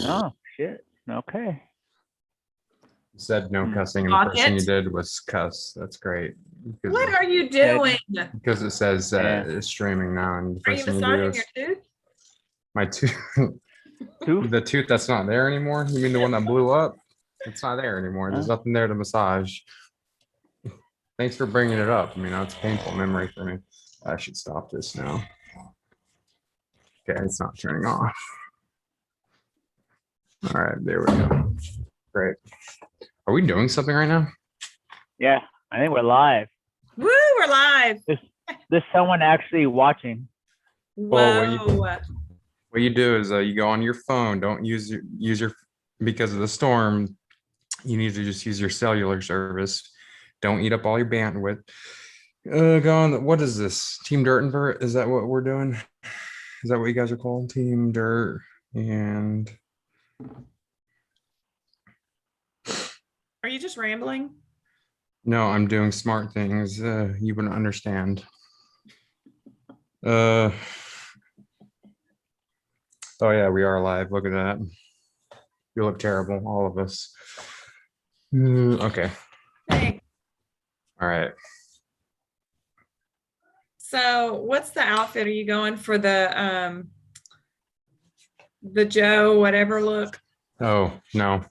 Oh, shit. Okay. You said no cussing, and the first thing you did was cuss. That's great. What are you doing? Because it says it's streaming now, and the Are first you thing you do massaging is your tooth? my tooth. The tooth that's not there anymore. You mean the one that blew up? It's not there anymore. There's nothing there to massage. Thanks for bringing it up. I mean, that's a painful memory for me. I should stop this now. Okay, it's not turning off. All right, there we go. Great. Are we doing something right now? Yeah, I think we're live. Woo, we're live. There's someone actually watching. Whoa. Well, what you do is you go on your phone. Don't use your because of the storm. You need to just use your cellular service. Don't eat up all your bandwidth. Go on. What is this? Team Dirt and Vert? Is that what we're doing? Is that what you guys are called? Team Dirt and. Are you just rambling? No, I'm doing smart things. You wouldn't understand. Oh yeah, we are live. Look at that. You look terrible, all of us. Okay. Hey. All right. So what's the outfit? Are you going for the Joe whatever look? Oh no,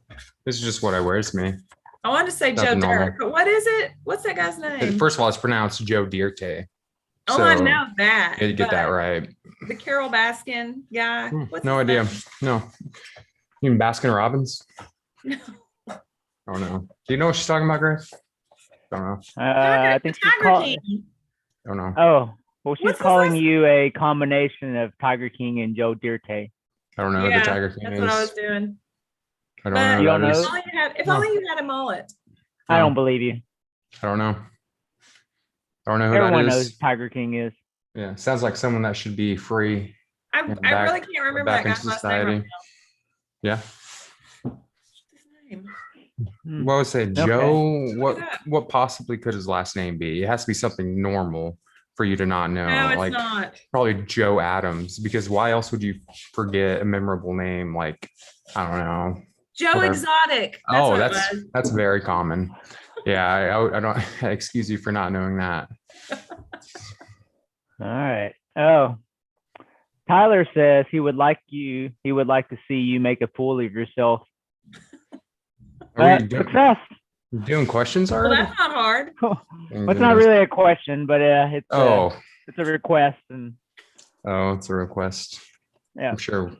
this is just what I wear. It's me. I wanted to say Joe Dirt, but what is it? What's that guy's name? First of all, it's pronounced Joe Dirte. Oh, I know that. You get that right. The Carol Baskin guy. No idea. No. You mean Baskin Robbins? No. Oh no. Do you know what she's talking about, Grace? Don't know. I think she's calling. Don't know. Oh, well, she's calling you a combination of Tiger King and Joe Dirte. I don't know who the Tiger King is. That's what I was doing. I don't know. If only you had a mullet. I don't believe you. I don't know. I don't know who Everyone that is. knows Tiger King is. Yeah, sounds like someone that should be free. I really can't remember that guy's last name right now. Yeah. What's his name? What would say Joe? What possibly could his last name be? It has to be something normal for you to not know. No, it's not. Probably Joe Adams, because why else would you forget a memorable name like, I don't know. Joe Exotic. That's very common. Yeah, I don't excuse you for not knowing that. All right. Oh, Tyler says he would like to see you make a fool of yourself. Success. Doing questions already? Well, that's not hard. Well, it's not really a question, but it's a request. And it's a request. Yeah, I'm sure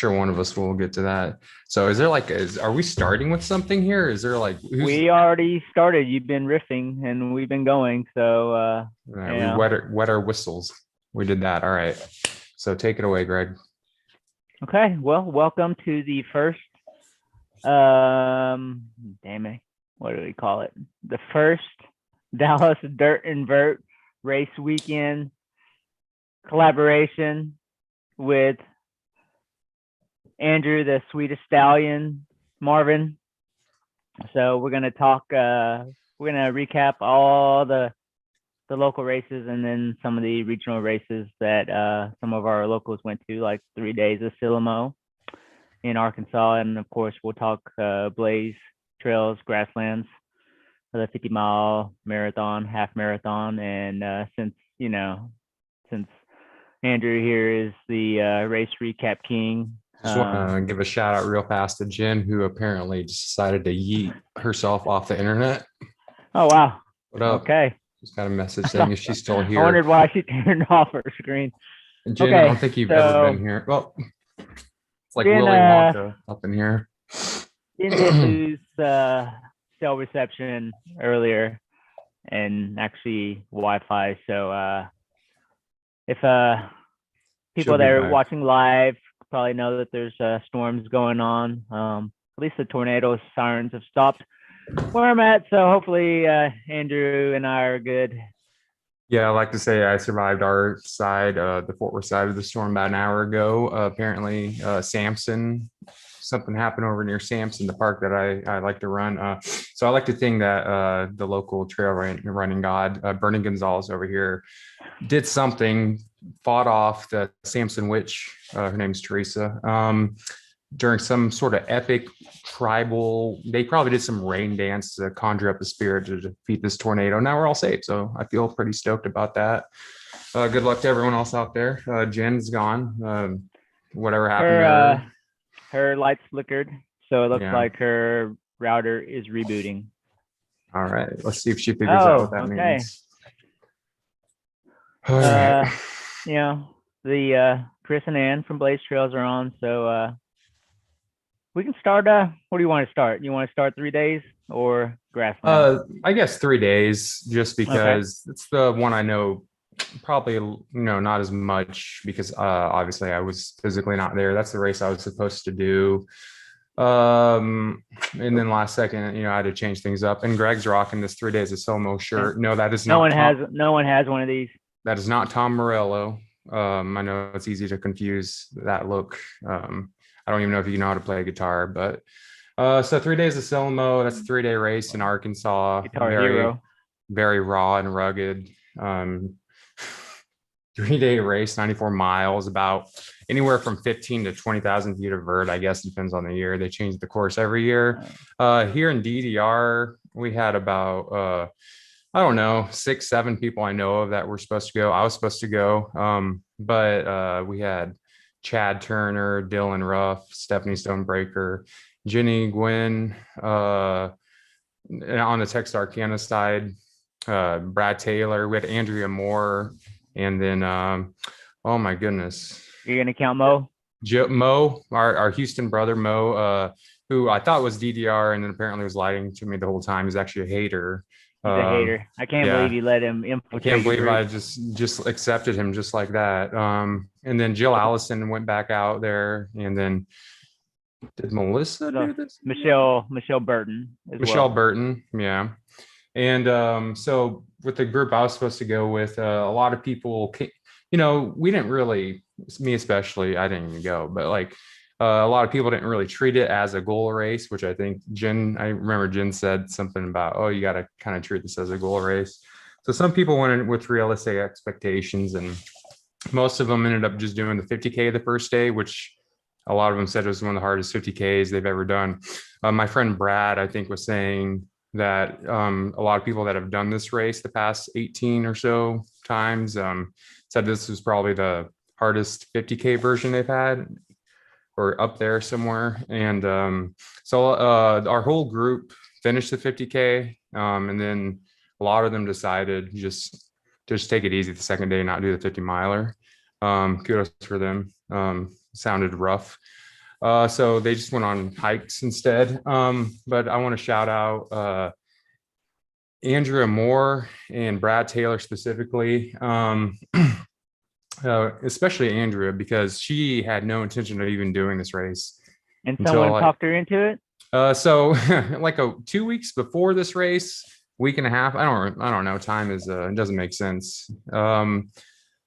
one of us will get to that. So is there are we starting with something here? Is there we already started. You've been riffing and we've been going. So we wet our whistles. We did that. All right. So take it away, Greg. Okay. Well, welcome to the first damn it. What do we call it? The first Dallas Dirt and Vert race weekend collaboration with Andrew, the Swedish Stallion, Marvin. So we're gonna talk. We're gonna recap all the local races and then some of the regional races that some of our locals went to, like 3 Days of Syllamo in Arkansas, and of course we'll talk Blaze Trails, Grasslands, the 50-mile marathon, half marathon, and since Andrew here is the race recap king. Just want to give a shout out real fast to Jen, who apparently decided to yeet herself off the internet. Oh, wow. What up? Okay. Just got a message saying if she's still here. I wondered why she turned off her screen. Jen, I don't think you've ever been here. Well, it's like Willy Wonka up in here. Jen did lose cell reception earlier and actually Wi-Fi. So if people that are watching live probably know that there's storms going on. At least the tornado sirens have stopped where I'm at. So hopefully Andrew and I are good. Yeah, I like to say I survived our side, the Fort Worth side of the storm about an hour ago. Apparently Samson, something happened over near Samson, the park that I like to run. So I like to think that the local trail running god, Bernie Gonzalez over here, did something, fought off the Samson witch. Her name's Teresa. during some sort of epic tribal, they probably did some rain dance to conjure up the spirit to defeat this tornado. Now we're all safe. So I feel pretty stoked about that. Good luck to everyone else out there. Jen's gone. Whatever happened to her. Her lights flickered, so it looks Yeah. like her router is rebooting. All right. Let's see if she figures out what that okay. means. All right. You know, the Chris and Ann from Blaze Trails are on, so we can start. What do you want to start? You want to start 3 days or Grasslands? I guess 3 days, just because it's the one I know probably, not as much because obviously I was physically not there. That's the race I was supposed to do. And then last second, I had to change things up. And Greg's rocking this 3 Days of Syllamo shirt. No, that is not. No one has one of these. That is not Tom Morello. I know it's easy to confuse that look. I don't even know if you know how to play guitar, but so 3 Days of Syllamo, that's a 3-day race in Arkansas. Guitar hero. Very raw and rugged. 3-day race, 94 miles, about anywhere from 15 to 20,000 feet of vert. I guess depends on the year. They change the course every year. Here in DDR, we had about I don't know, 6, 7 people I know of that were supposed to go. I was supposed to go, but we had Chad Turner, Dylan Ruff, Stephanie Stonebreaker, Jenny Gwynn, on the Texarkana side, Brad Taylor. We had Andrea Moore, and then oh my goodness, you're gonna count Mo? Mo, our Houston brother Mo, who I thought was DDR, and then apparently was lying to me the whole time. He's actually a hater. He's a hater. I can't believe you let him infiltrate. I can't believe I just accepted him just like that. And then Jill Allison went back out there, and then did Melissa do this? Michelle Burton. Michelle Burton, yeah. And so with the group I was supposed to go with, a lot of people, we didn't really, me especially, I didn't even go, but like a lot of people didn't really treat it as a goal race, which I think I remember Jen said something about, oh, you got to kind of treat this as a goal race. So some people went in with realistic expectations, and most of them ended up just doing the 50K the first day, which a lot of them said it was one of the hardest 50Ks they've ever done. My friend Brad, I think, was saying that a lot of people that have done this race the past 18 or so times said this was probably the hardest 50K version they've had, or up there somewhere. And so our whole group finished the 50K, and then a lot of them decided just take it easy the second day, not do the 50 miler. Kudos for them. Sounded rough. So they just went on hikes instead. But I want to shout out Andrea Moore and Brad Taylor specifically, especially Andrea, because she had no intention of even doing this race. And someone talked her into it? So like 2 weeks before this race, week and a half, I don't know, time is it doesn't make sense. I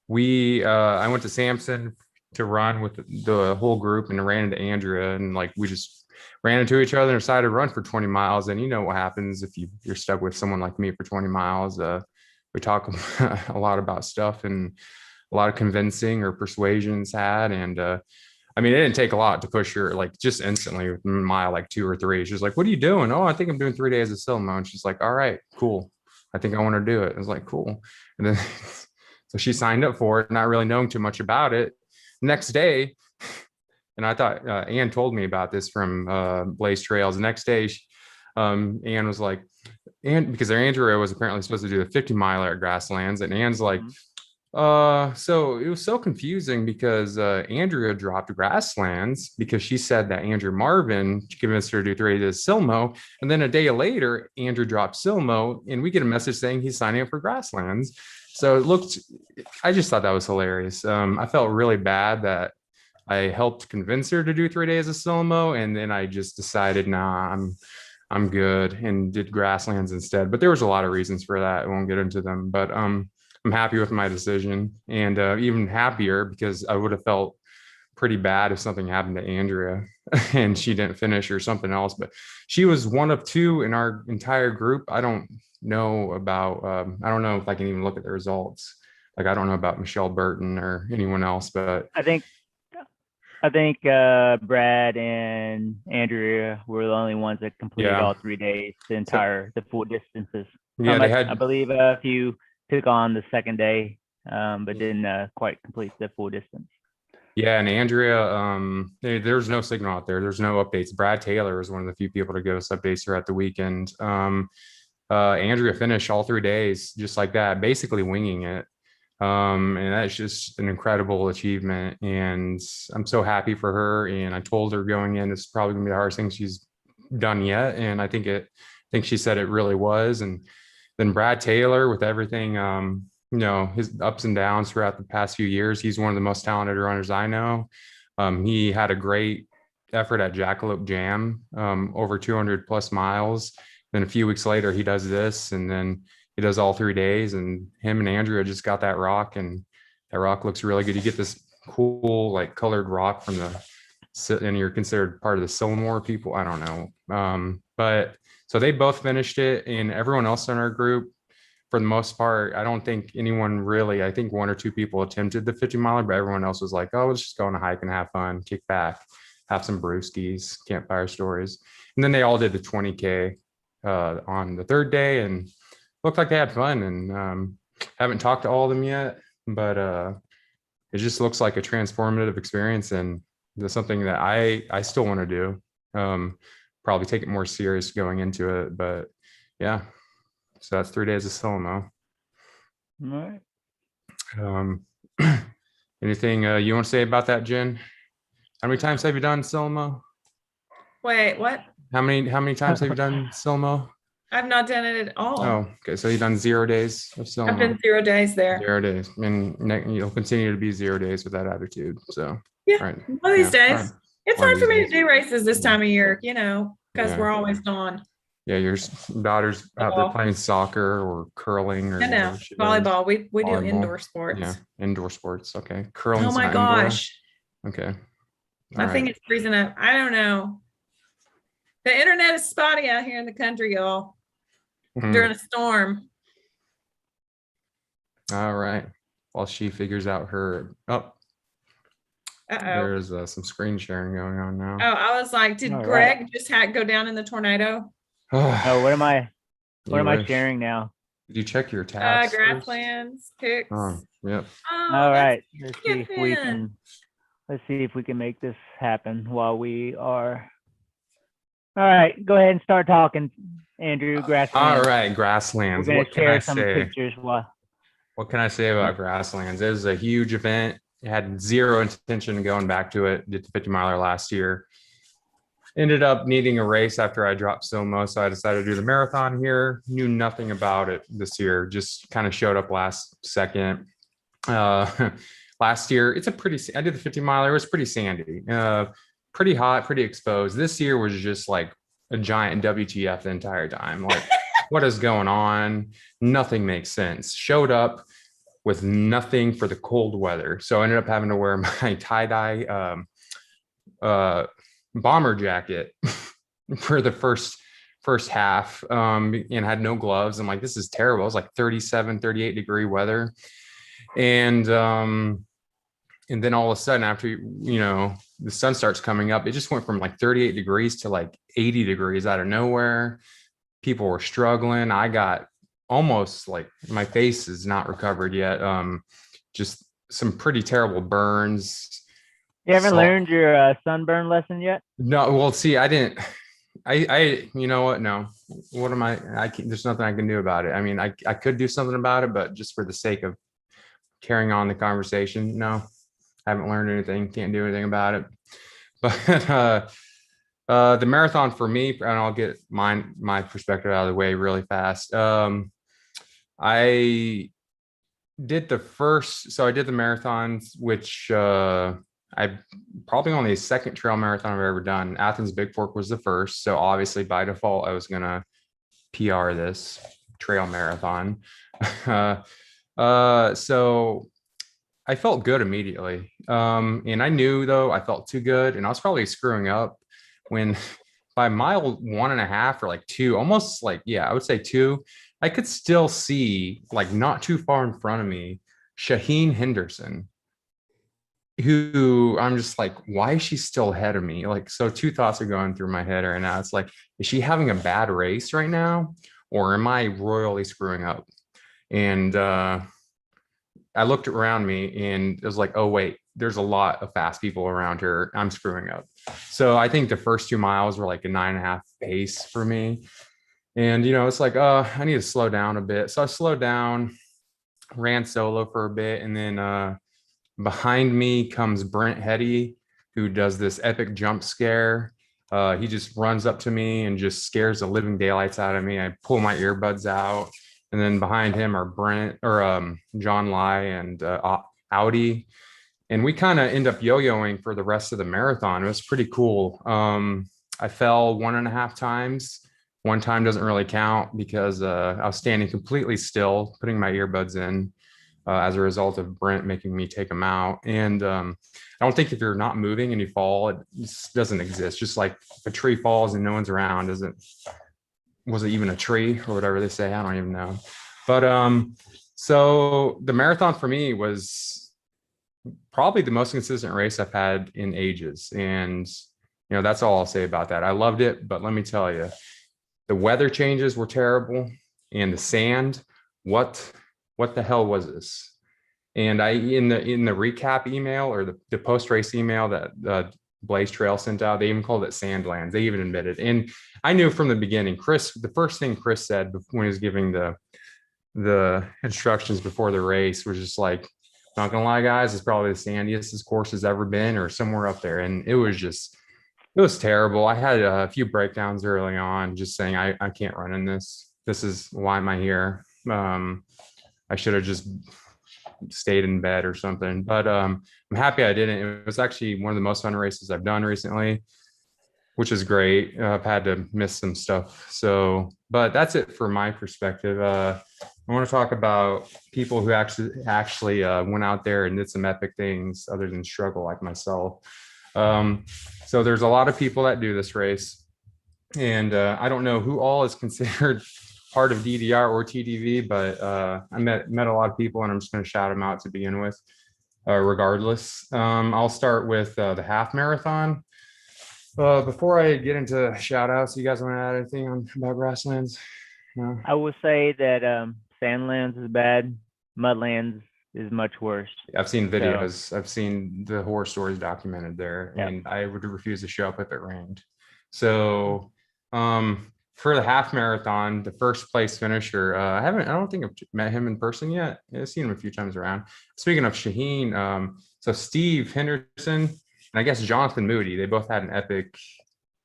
went to Sampson to run with the whole group and ran into Andrea, and like we just ran into each other and decided to run for 20 miles. And you know what happens if you're stuck with someone like me for 20 miles. We talk a lot about stuff, and a lot of convincing or persuasions had. And I mean, it didn't take a lot to push her, like just instantly with mile like 2 or 3. She's like, what are you syllamo? Oh, I think I'm doing 3 days of Syllamo. And she's like, all right, cool. I think I want to do it. I was like, cool. And then so she signed up for it, not really knowing too much about it. Next day, and I thought Ann told me about this from Blaze Trails. The next day, Ann was like, because Andrea was apparently supposed to do the 50 miler at Grasslands, and Ann's like, so it was so confusing because Andrea dropped Grasslands because she said that Andrew Marvin convinced her to do 3 days of Syllamo, and then a day later, Andrew dropped Syllamo, and we get a message saying he's signing up for Grasslands. So I just thought that was hilarious. I felt really bad that I helped convince her to do 3 days of Syllamo, and then I just decided, nah, I'm good, and did Grasslands instead. But there was a lot of reasons for that. I won't get into them, but I'm happy with my decision, and even happier because I would have felt pretty bad if something happened to Andrea and she didn't finish or something else. But she was one of 2 in our entire group. I don't know about, I don't know if I can even look at the results. Like, I don't know about Michelle Burton or anyone else, but I think I think Brad and Andrea were the only ones that completed Yeah. all 3 days, the full distances. Yeah, Some, they I had, believe a few took on the second day, but didn't quite complete the full distance. yeah, and Andrea, there's no signal out there. There's no updates. Brad Taylor was one of the few people to give us updates throughout the weekend. Andrea finished all 3 days just like that, basically winging it. And that's just an incredible achievement. And I'm so happy for her. And I told her going in, it's probably gonna be the hardest thing she's done yet. And I think she said it really was. And then Brad Taylor with everything, his ups and downs throughout the past few years, he's one of the most talented runners I know. He had a great effort at Jackalope Jam, over 200 plus miles. Then a few weeks later, he does this, and then he does all 3 days, and him and Andrea just got that rock, and that rock looks really good. You get this cool, like colored rock from and you're considered part of the Syllamo people. I don't know. But so they both finished it, and everyone else in our group, for the most part, I don't think anyone really, I think one or two people attempted the 50 miler, but everyone else was like, oh, let's just go on a hike and have fun, kick back, have some brewskis, campfire stories. And then they all did the 20K on the third day, and looked like they had fun. And haven't talked to all of them yet, but it just looks like a transformative experience, and there's something that I still want to do. Probably take it more serious going into it, but yeah. So that's 3 days of Syllamo. All right. Anything you want to say about that, Jen? How many times have you done Syllamo? Wait, what? How many times have you done Syllamo? I've not done it at all. Oh, okay. So you've done 0 days of Syllamo. I've been 0 days there. 0 days, and you'll continue to be 0 days with that attitude. So Yeah, right. one of these Yeah, days. right. It's One of hard for these me days. to do races this time of year, because Yeah. we're always gone. Yeah, your daughter's out there Volleyball. playing soccer or curling or I know, whatever she does. volleyball. We do Volleyball. indoor sports. Yeah, indoor sports. Okay, curling. Oh my gosh, Okay. my thing is freezing up. I don't know. The internet is spotty out here in the country, y'all. During a storm. All right. While she figures out her there's some screen sharing going on now. Oh, I was like, did All Greg just go down in the tornado? Oh, what am I wish. sharing now? Did you check your tabs? Grasslands pics. Oh, yep. Oh, All right. that's Let's see if we can make this happen while we are. All right, go ahead and start talking, Andrew. Grasslands. All right, Grasslands. We're gonna What can I share some say? pictures while. What can I say about Grasslands? It was a huge event. It had zero intention of going back to it. Did the 50 miler last year. Ended up needing a race after I dropped Syllamo, so I decided to do the marathon here. Knew nothing about it this year. Just kind of showed up last second. Last year, I did the 50 miler. It was pretty sandy, pretty hot, pretty exposed. This year was just like a giant WTF the entire time. Like, what is going on? Nothing makes sense. Showed up with nothing for the cold weather. So I ended up having to wear my tie-dye bomber jacket for the first half, and had no gloves. I'm like, this is terrible. It was like 37, 38 degree weather. And then all of a sudden, after, the sun starts coming up, it just went from like 38 degrees to like 80 degrees out of nowhere. People were struggling. I got almost like, my face is not recovered yet. Just some pretty terrible burns. You haven't learned your sunburn lesson yet? No, well, see, I didn't. You know what? No. What am there's nothing I can do about it. I mean, I could do something about it, but just for the sake of carrying on the conversation, no, I haven't learned anything. Can't do anything about it. But the marathon for me, and I'll get my perspective out of the way really fast. I did the marathons, which I probably only the second trail marathon I've ever done. Athens Big Fork was the first. So obviously by default, I was going to PR this trail marathon. So I felt good immediately. And I knew though, I felt too good, and I was probably screwing up when by mile 1.5 or like 2, almost like, I would say 2, I could still see, like, not too far in front of me, Shaheen Henderson who I'm just like, why is she still ahead of me? Like, so two thoughts are going through my head right now. It's like, is she having a bad race right now, or am I royally screwing up? And I looked around me and it was like, oh wait, there's a lot of fast people around here. I'm screwing up. So I think the first 2 miles were like a 9.5 pace for me. And it's like, I need to slow down a bit. So I slowed down, ran solo for a bit, and then behind me comes Brent Hetty, who does this epic jump scare. He just runs up to me and just scares the living daylights out of me. I pull my earbuds out, and then behind him are John Lai and Audi, and we kind of end up yo-yoing for the rest of the marathon. It was pretty cool. I fell 1.5 times. One time doesn't really count because I was standing completely still, putting my earbuds in. As a result of Brent making me take them out. And I don't think if you're not moving and you fall, it just doesn't exist. Just like if a tree falls and no one's around, was it even a tree or whatever they say? I don't even know. But so the marathon for me was probably the most consistent race I've had in ages. And that's all I'll say about that. I loved it, but let me tell you, the weather changes were terrible, and the sand, what the hell was this? And I in the recap email or the post race email that Blaze Trail sent out, they even called it Sandlands. They even admitted. And I knew from the beginning, the first thing Chris said when he was giving the instructions before the race was just like, not gonna lie, guys, it's probably the sandiest this course has ever been, or somewhere up there. And it was terrible. I had a few breakdowns early on, just saying I can't run in this. This is why am I here? I should have just stayed in bed or something, but I'm happy I didn't. It was actually one of the most fun races I've done recently, which is great. I've had to miss some stuff. So, but that's it for my perspective. I want to talk about people who actually went out there and did some epic things other than struggle like myself. So there's a lot of people that do this race, and I don't know who all is considered part of DDR or TDV, but I met a lot of people, and I'm just going to shout them out to begin with, regardless. I'll start with the half marathon. Before I get into shout outs, you guys want to add anything about Grasslands? No? I will say that Sandlands is bad. Mudlands is much worse. I've seen videos. I've seen the horror stories documented there, Yep. and I would refuse to show up if it rained. So, for the half marathon, the first place finisher, I don't think I've met him in person yet. I've seen him a few times around. Speaking of Shaheen, so Steve Henderson and I guess Jonathan Moody, they both had an epic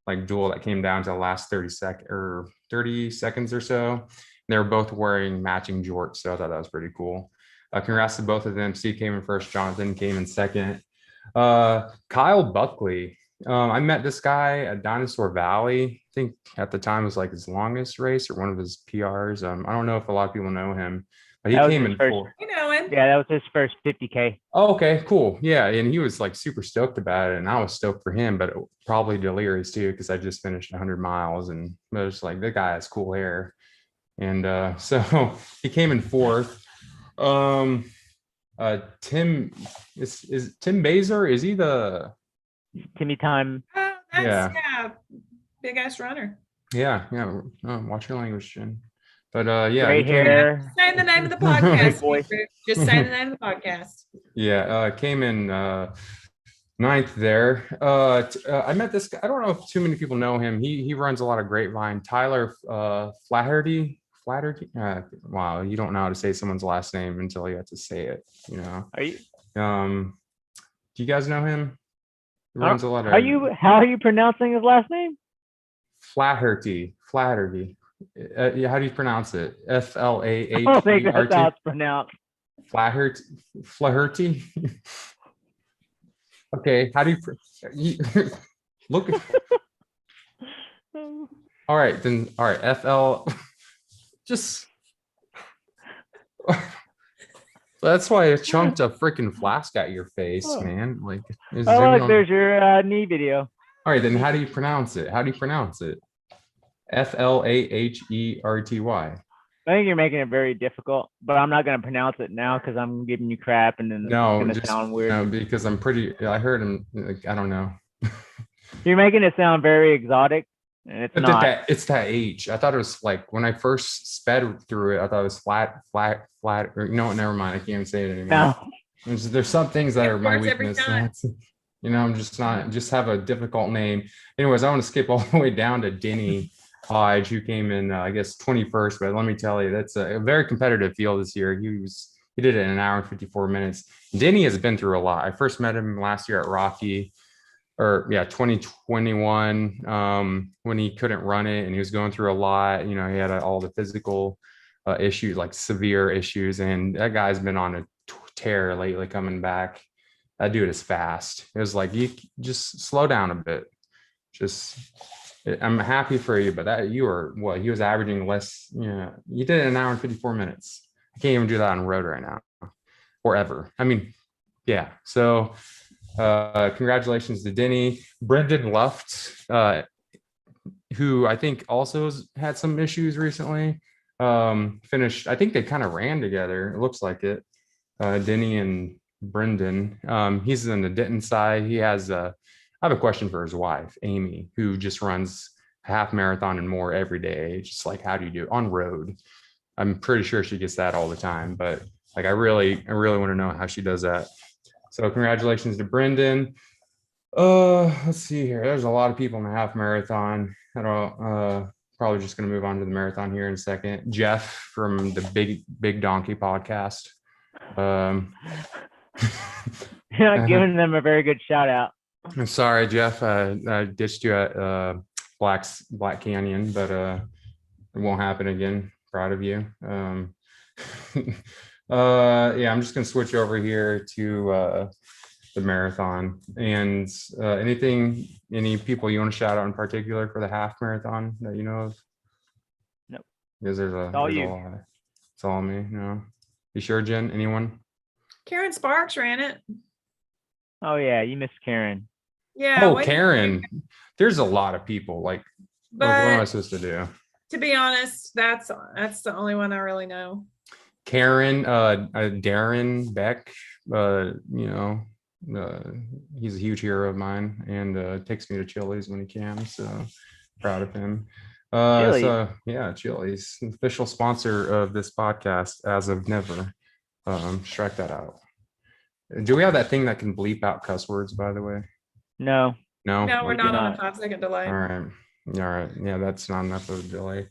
like duel that came down to the last 30 seconds or so. They were both wearing matching jorts, so I thought that was pretty cool. Congrats to both of them. Steve came in first, Jonathan came in second. Kyle Buckley. I met this guy at Dinosaur Valley. I think at the time it was like his longest race or one of his PRs. I don't know if a lot of people know him, but he came in fourth. You know him. Yeah, that was his first 50K. Oh, okay, cool. Yeah, and he was like super stoked about it, and I was stoked for him, but probably delirious too because I just finished 100 miles, and I was like, the guy has cool hair, and so he came in fourth. Tim is Tim Baser? Is he the Timmy Time? Oh, that's big ass runner. Yeah. Oh, watch your language, Jen. But yeah, Gray hair. Say the name of the podcast. Just say the name of the podcast. Yeah, came in ninth there. I met this guy. I don't know if too many people know him. He runs a lot of Grapevine. Tyler Flaherty. Wow, you don't know how to say someone's last name until you have to say it. Are you? Do you guys know him? He runs a lot of. How are you pronouncing his last name? Flaherty. Yeah, how do you pronounce it? Flaherty. I don't think that's how it's pronounced. Flaherty. Okay, how do you look? All right, then. All right, FL. Just. That's why I chunked a freaking flask at your face, man. Like, look, there's your knee video. All right, then how do you pronounce it? Flaherty. I think you're making it very difficult, but I'm not gonna pronounce it now because I'm giving you crap, and then it's No, gonna just sound weird. because I heard him. Like, I don't know. You're making it sound very exotic, and it's not. It's that H. I thought it was like when I first sped through it. I thought it was flat. Or you know what? Never mind. I can't even say it anymore. No. There's some things that It are my works every weakness. time. I'm just not. Just have a difficult name. Anyways, I want to skip all the way down to Denny Hodge, who came in, I guess, 21st. But let me tell you, that's a very competitive field this year. He did it in an hour and 54 minutes. Denny has been through a lot. I first met him last year at Rocky, 2021, when he couldn't run it and he was going through a lot. He had all the physical issues, like severe issues, and that guy's been on a tear lately coming back. That dude is fast. It was like, you just slow down a bit. I'm happy for you, but he was averaging less. You did it in an hour and 54 minutes. I can't even do that on the road right now or ever. I mean, yeah. So congratulations to Denny. Brendan Luft, who I think also has had some issues recently, finished. I think they kind of ran together. It looks like it. Denny and Brendan. He's in the Denton side. I have a question for his wife, Amy, who just runs a half marathon and more every day. Just like, how do you do it on road? I'm pretty sure she gets that all the time, but like, I really want to know how she does that. So congratulations to Brendan. Let's see here. There's a lot of people in the half marathon. Probably just going to move on to the marathon here in a second. Jeff from the Big Donkey podcast. You're not giving them a very good shout out. I'm sorry, Jeff. I ditched you at Black Canyon, but it won't happen again. Proud of you. I'm just gonna switch over here to the marathon. And any people you want to shout out in particular for the half marathon that you know of? Nope. Because there's a lot. It's all me. No. You sure, Jen? Anyone? Karen Sparks ran it. Oh yeah, you missed Karen. Yeah. Karen. There's a lot of people. Like what am I supposed to do? To be honest, that's the only one I really know. Karen, Darren Beck, he's a huge hero of mine and takes me to Chili's when he can. So proud of him. Chili's. So yeah, Chili's, official sponsor of this podcast as of never. Strike that out. Do we have that thing that can bleep out cuss words, by the way? No, we're not on a 5-second delay. All right. Yeah, that's not enough of a delay.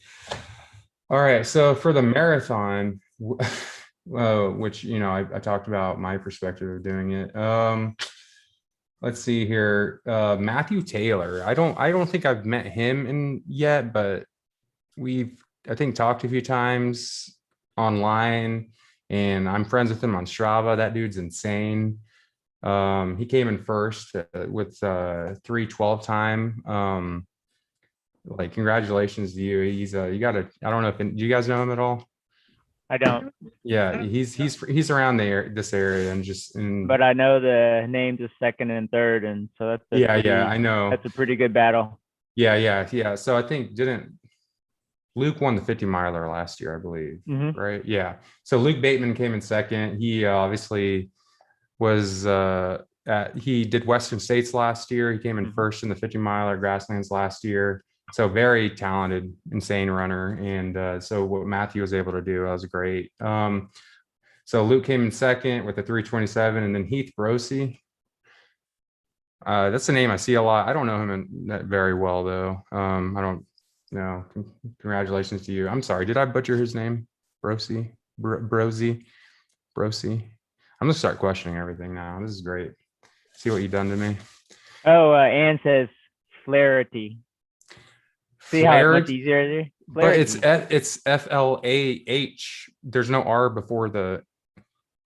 All right. So for the marathon, which I talked about my perspective of doing it. Let's see here. Matthew Taylor. I don't think I've met him yet, but I think talked a few times online, and I'm friends with him on Strava. That dude's insane. He came in first with 3:12 time. Like, congratulations to you. He's I don't know do you guys know him at all? I don't. Yeah, he's around this area but I know the names of second and third, and so that's I know that's a pretty good battle. Yeah. So I think Luke won the 50 miler last year, I believe, right? Yeah. So Luke Bateman came in second. He obviously was he did Western States last year. He came in first in the 50 miler Grasslands last year. So very talented, insane runner. And so what Matthew was able to do, that was great. So Luke came in second with a 3:27, and then Heath Brosey. That's a name I see a lot. I don't know him very well though. I don't know. Congratulations to you. I'm sorry. Did I butcher his name? Brosey. I'm gonna start questioning everything now. This is great. See what you've done to me. Oh, Ann says Flaherty. See how it's much easier? But it's FLAH. There's no R before the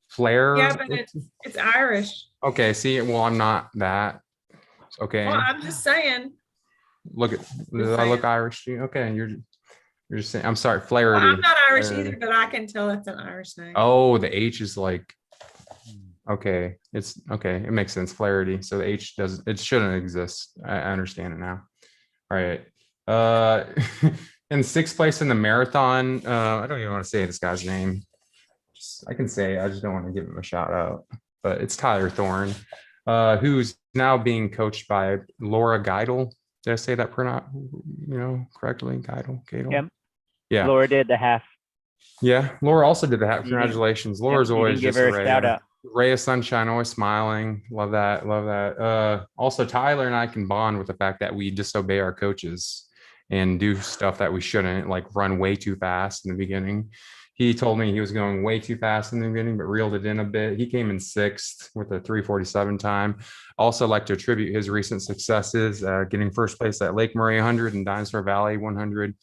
flare. Yeah, but it's Irish. Okay. See, well, I'm not that. Okay. Well, I'm just saying. I look Irish to you? Okay, you're just saying. I'm sorry, Flaherty. Well, I'm not Irish either, but I can tell it's an Irish name. Oh, the H is like, okay, it's okay. It makes sense. Flaherty. So the H shouldn't exist. I understand it now. All right. in sixth place in the marathon. I don't even want to say this guy's name. I can say, I just don't want to give him a shout out, but it's Tyler Thorne, who's now being coached by Laura Geidel. Did I say that correctly? Geidel. Yep. Yeah. Laura did the half. Yeah. Laura also did the half. You didn't- Congratulations. Laura's you didn't always give just her a a shout out. ray of sunshine, always smiling. Love that. Love that. Also, Tyler and I can bond with the fact that we disobey our coaches and do stuff that we shouldn't, like run way too fast in the beginning. He told me he was going way too fast in the beginning, but reeled it in a bit. He came in sixth with a 3:47 time. Also like to attribute his recent successes, getting first place at Lake Murray 100 and Dinosaur Valley 100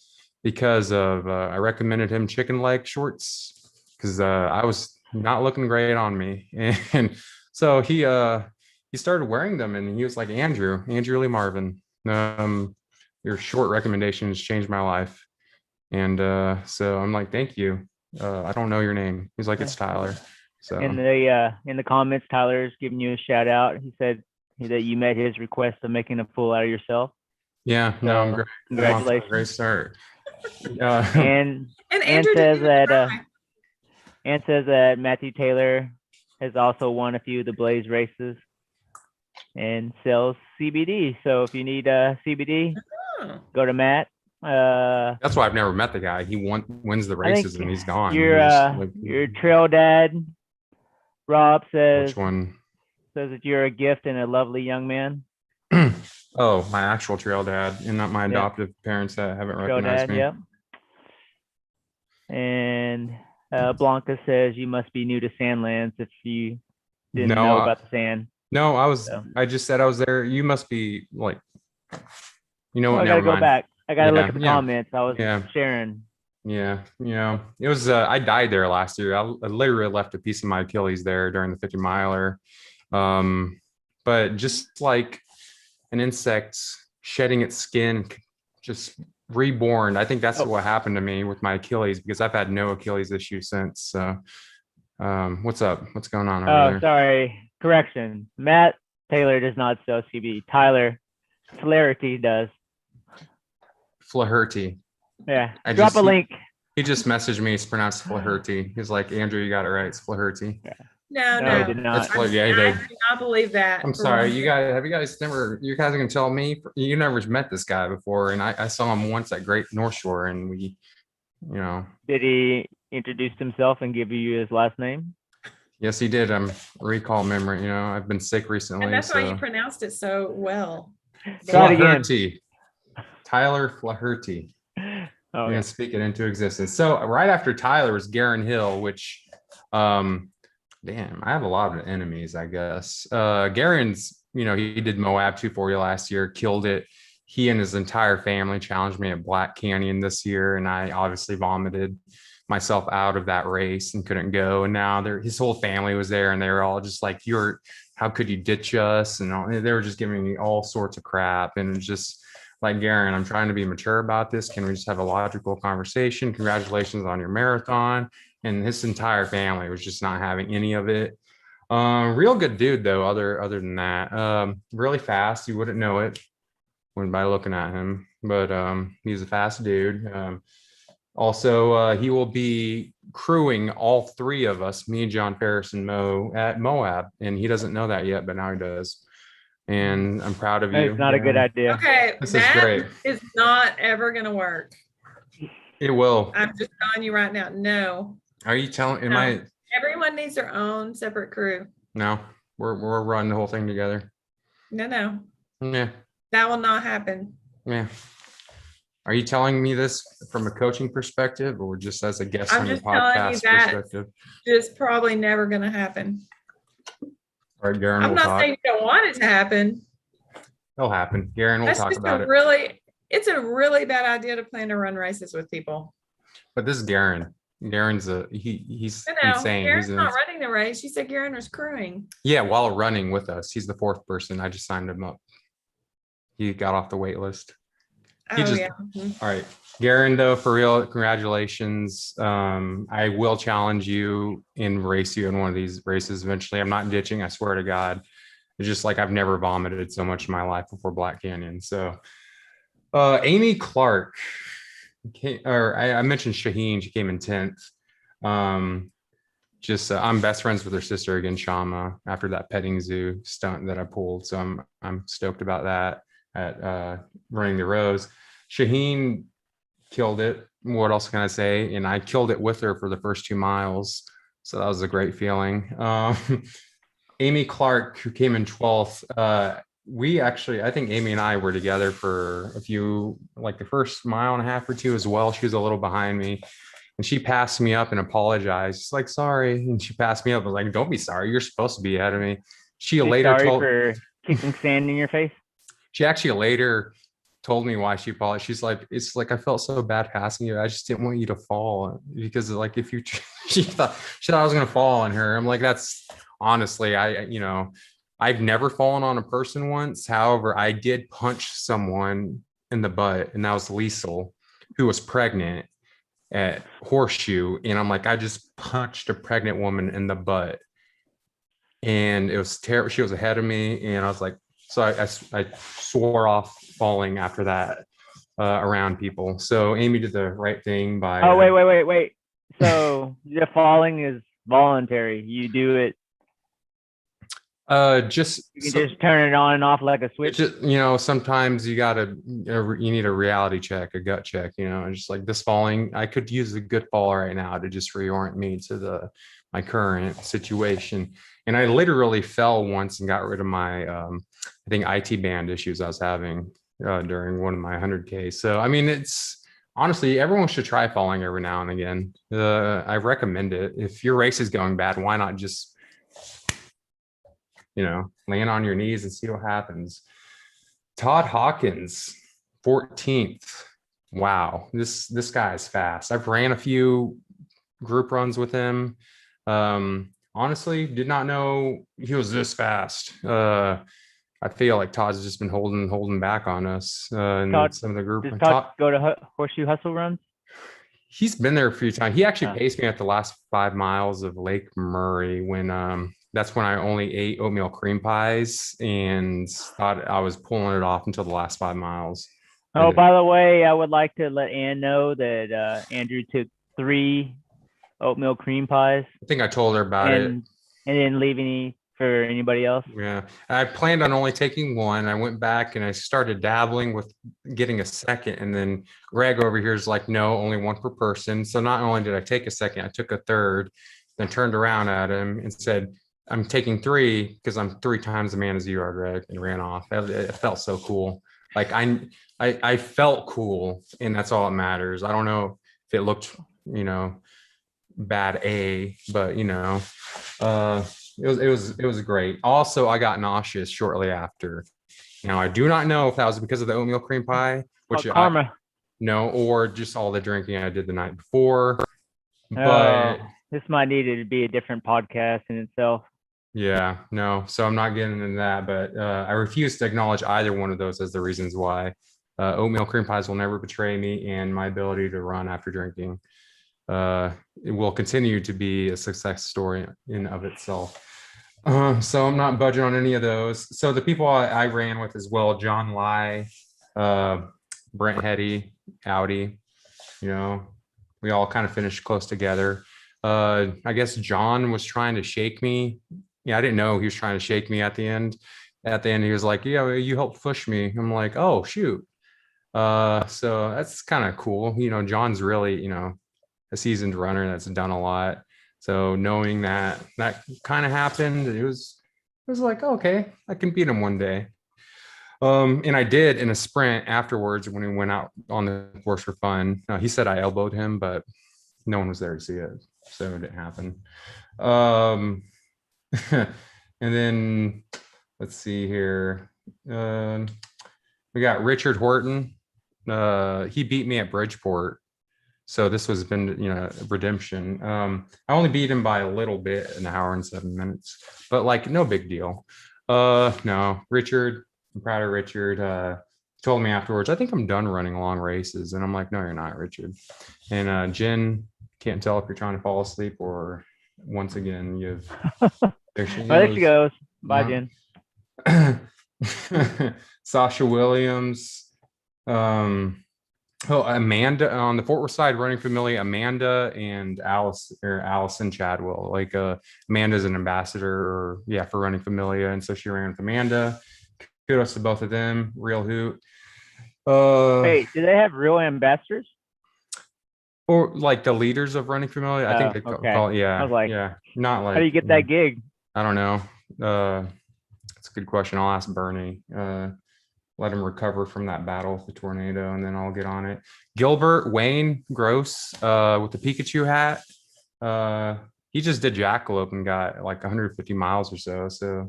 because of, I recommended him chicken leg shorts because I was not looking great on me. And so he started wearing them and he was like, Andrew Lee Marvin, your short recommendations changed my life. And so I'm like, thank you. I don't know your name. He's like, it's Tyler. So In the comments, Tyler's giving you a shout out. He said that you met his request of making a fool out of yourself. yeah, no, I'm So, great. congratulations. Great start. And Andrew says didn't even that try. and says that Matthew Taylor has also won a few of the Blaze races and sells CBD. So if you need CBD, Oh. go to Matt. That's why I've never met the guy. He wins the I think races and he's gone. Your trail dad, Rob, says Which one? that you're a gift and a lovely young man. Oh, my actual trail dad and not my adoptive parents that haven't Trail recognized dad, me. yep. And Blanca says you must be new to Sandlands if you didn't know about the sand. No, So. I just said I was there. You must be like, you know Well, what? I gotta Never go mind. back. I gotta look Yeah, at the yeah. comments. I was Yeah. sharing. Yeah, it was. I died there last year. I literally left a piece of my Achilles there during the 50 miler. But just like an insect shedding its skin, just reborn. I think that's what happened to me with my Achilles because I've had no Achilles issue since. So, what's up? What's going on over there? Sorry. Correction. Matt Taylor does not sell CBD. Tyler Flaherty does. Flaherty. Yeah. Drop a link. He just messaged me. It's pronounced Flaherty. He's like, Andrew, you got it right. It's Flaherty. Yeah. No, he did not. It's yeah, he I did. do not believe that. I'm sorry. You guys are gonna tell me you never met this guy before, and I saw him once at Great North Shore, and we, Did he introduce himself and give you his last name? Yes, he did. Recall memory. I've been sick recently. And that's why you pronounced it so well. Try it again. Flaherty. Tyler Flaherty. Oh, I'm gonna speak it into existence. So right after Tyler was Garen Hill, which damn, I have a lot of enemies, I guess. Garen's, he did Moab 240 last year, killed it. He and his entire family challenged me at Black Canyon this year, and I obviously vomited myself out of that race and couldn't go. And now his whole family was there, and they were all just like, how could you ditch us? And they were just giving me all sorts of crap, and it was just like, Garen, I'm trying to be mature about this. Can we just have a logical conversation? Congratulations on your marathon. And his entire family was just not having any of it. Real good dude though, other than that. Really fast. You wouldn't know it by looking at him, but he's a fast dude. Also, he will be crewing all three of us, me, John Ferris, and Mo at Moab. And he doesn't know that yet, but now he does. And I'm proud of you. It's not a good idea. Okay, This is great. Is not ever going to work. It will. I'm just telling you right now. No. Are you telling? Everyone needs their own separate crew. No, we're running the whole thing together. No. Yeah. That will not happen. Yeah. Are you telling me this from a coaching perspective, or just as a guest on your podcast perspective? It's probably never going to happen. All right, Garen, I'm not saying you don't want it to happen. It'll happen. Garen will talk about it. It's a really bad idea to plan to run races with people. But this is Garen. Garen's he's insane. Garen's not running the race. You said Garen was crewing. Yeah, while running with us. He's the fourth person. I just signed him up. He got off the wait list. Yeah. All right. Garen, though, for real, congratulations. I will challenge you and race you in one of these races eventually. I'm not ditching, I swear to God. It's just like I've never vomited so much in my life before Black Canyon. So Amy Clark I mentioned Shaheen. She came in 10th. I'm best friends with her sister again, Shama, after that petting zoo stunt that I pulled. So I'm stoked about that at running the rows. Shaheen killed it. What else can I say? And I killed it with her for the first 2 miles. So that was a great feeling. Amy Clark, who came in 12th, I think Amy and I were together for a few, like the first mile and a half or two as well. She was a little behind me. And she passed me up and apologized. She's like, sorry. And she passed me up. I was like, don't be sorry. You're supposed to be ahead of me. She later sorry told for kicking sand in your face. She actually later told me why she apologized. She's like, it's like I felt so bad passing you. I just didn't want you to fall because like if you she thought I was gonna fall on her. I'm like, that's honestly, I've never fallen on a person once. However, I did punch someone in the butt, and that was Liesel, who was pregnant at Horseshoe. And I'm like, I just punched a pregnant woman in the butt. And it was terrible. She was ahead of me. And I was like, so I swore off falling after that around people. So Amy did the right thing by. Oh, wait. So the falling is voluntary. You do it. You can just turn it on and off like a switch. Sometimes you need a reality check, a gut check, and just like this falling, I could use a good fall right now to just reorient me to my current situation. And I literally fell once and got rid of my, I think IT band issues I was having during one of my 100K. So, I mean, it's honestly, everyone should try falling every now and again. I recommend it. If your race is going bad, why not just land on your knees and see what happens. Todd Hawkins, 14th. Wow, this guy is fast. I've ran a few group runs with him. Honestly, did not know he was this fast. I feel like Todd's just been holding back on us in some of the group. Does Todd go to Horseshoe Hustle runs? He's been there a few times. He actually paced me at the last 5 miles of Lake Murray when that's when I only ate oatmeal cream pies and thought I was pulling it off until the last 5 miles. Oh, by the way, I would like to let Ann know that Andrew took 3 oatmeal cream pies. I think I told her about it. And didn't leave any for anybody else. Yeah, I planned on only taking 1. I went back and I started dabbling with getting a second. And then Greg over here is like, no, only 1 per person. So not only did I take a second, I took a third, then turned around at him and said, I'm taking 3 because I'm 3 times the man as you are, Greg, and ran off. It felt so cool. Like I felt cool, and that's all that matters. I don't know if it looked, bad, but it was great. Also, I got nauseous shortly after. Now I do not know if that was because of the oatmeal cream pie, which karma. Or just all the drinking I did the night before. But this might need to be a different podcast in itself. Yeah, no. So I'm not getting into that, but I refuse to acknowledge either one of those as the reasons why. Oatmeal cream pies will never betray me, and my ability to run after drinking it will continue to be a success story in of itself. So I'm not budging on any of those. So the people I ran with as well, John Lai, Brent Hetty, Audi, we all kind of finished close together. I guess John was trying to shake me. Yeah, I didn't know he was trying to shake me at the end. At the end, he was like, yeah, you helped push me. I'm like, oh, shoot. So that's kind of cool. John's really, a seasoned runner that's done a lot. So knowing that kind of happened, it was like, okay, I can beat him one day. And I did in a sprint afterwards when we went out on the course for fun. He said I elbowed him, but no one was there to see it. So it didn't happen. And then let's see here. We got Richard Horton. He beat me at Bridgeport. So this was been, redemption. I only beat him by a little bit, an hour and 7 minutes, but like no big deal. No, Richard, I'm proud of Richard. Told me afterwards, I think I'm done running long races. And I'm like, no, you're not, Richard. And Jen, can't tell if you're trying to fall asleep or once again, you've. There she goes. Bye, Jen. Sasha Williams. Oh, Amanda on the Fort Worth side running familiar, Amanda and Alice or Allison Chadwell. Like Amanda's an ambassador or yeah, for running familia. And so she ran with Amanda. Kudos to both of them. Real hoot. Wait, do they have real ambassadors? Or like the leaders of running familia. I think they Okay. call it, I yeah. was like, Yeah. Not like how do you get that gig? I don't know. It's a good question. I'll ask Bernie. Let him recover from that battle with the tornado, and then I'll get on it. Gilbert Wayne Gross with the Pikachu hat. He just did Jackalope and got like 150 miles or so. So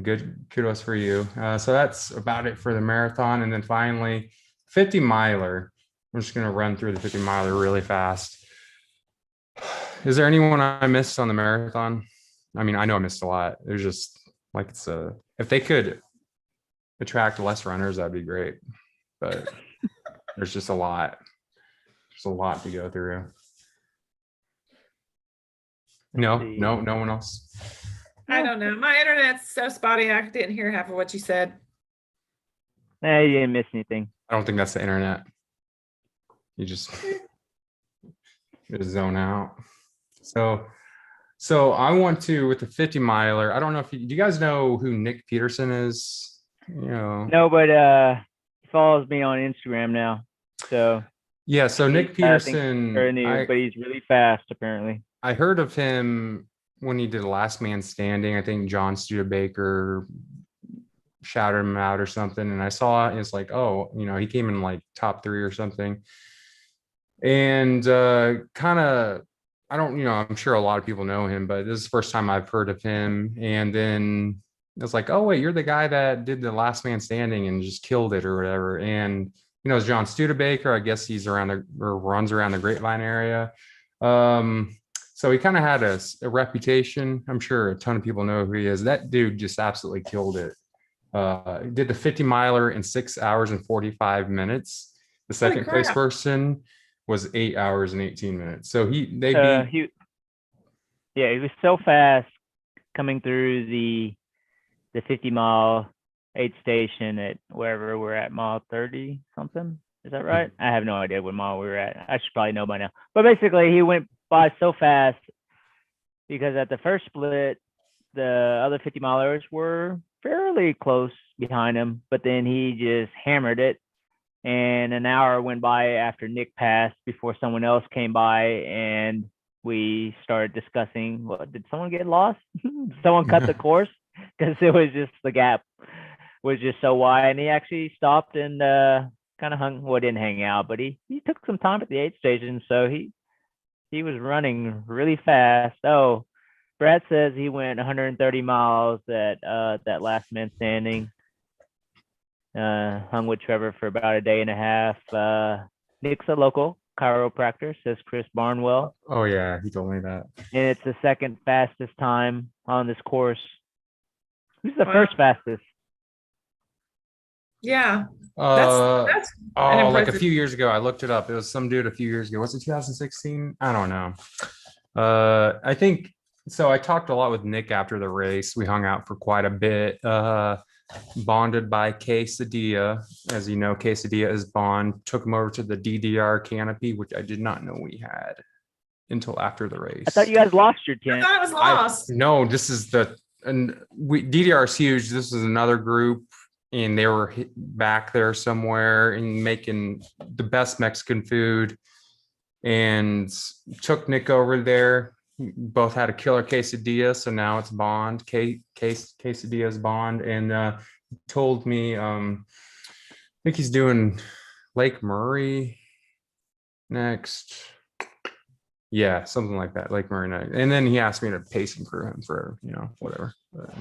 good, kudos for you. So that's about it for the marathon, and then finally 50 miler. I'm just gonna run through the 50 miler really fast. Is there anyone I missed on the marathon? I mean, I know I missed a lot. There's just like if they could attract less runners, that'd be great. But there's just a lot. There's a lot to go through. No one else. I don't know. My internet's so spotty. I didn't hear half of what you said. Nah, you didn't miss anything. I don't think that's the internet. You just zone out. So I want to with the 50 miler. I don't know if do you guys know who Nick Peterson is? You know. No, but he follows me on Instagram now. So yeah, so Nick Peterson, but he's really fast apparently. I heard of him when he did Last Man Standing. I think John Studebaker shouted him out or something, and I saw it. It's like, oh, he came in like top 3 or something, and kind of. I don't, I'm sure a lot of people know him, but this is the first time I've heard of him. And then it's like, oh, wait, you're the guy that did the Last Man Standing and just killed it or whatever. And, it's John Studebaker. I guess he's runs around the Grapevine area. So he kind of had a reputation. I'm sure a ton of people know who he is. That dude just absolutely killed it. Did the 50 miler in 6 hours and 45 minutes. The second place person was 8 hours and 18 minutes. So he was so fast coming through the 50 mile aid station at wherever we're at, mile 30 something. Is that right? I have no idea what mile we were at. I should probably know by now. But basically he went by so fast because at the first split, the other 50 milers were fairly close behind him, but then he just hammered it. And an hour went by after Nick passed before someone else came by, and we started discussing, did someone get lost? Someone cut the course? Because it was just, the gap was just so wide. And he actually stopped and kind of didn't hang out, but he took some time at the aid station. So he was running really fast. Oh, Brad says he went 130 miles at that Last Man Standing. Hung with Trevor for about a day and a half. Nick's a local chiropractor, says Chris Barnwell. Oh yeah, he told me that. And it's the second fastest time on this course. Who's the first fastest? Yeah. That's like a few years ago. I looked it up. It was some dude a few years ago. Was it 2016? I don't know. I think so. I talked a lot with Nick after the race. We hung out for quite a bit. Bonded by Quesadilla. As you know, Quesadilla is bond. Took him over to the DDR canopy, which I did not know we had until after the race. I thought you guys lost your tent. I thought it was lost. No, this is DDR is huge. This is another group, and they were back there somewhere and making the best Mexican food. And took Nick over there. Both had a killer quesadilla, so now it's Bond. Quesadilla's Bond, and told me I think he's doing Lake Murray next. Yeah, something like that, Lake Murray next. And then he asked me to pace him for him for whatever. But,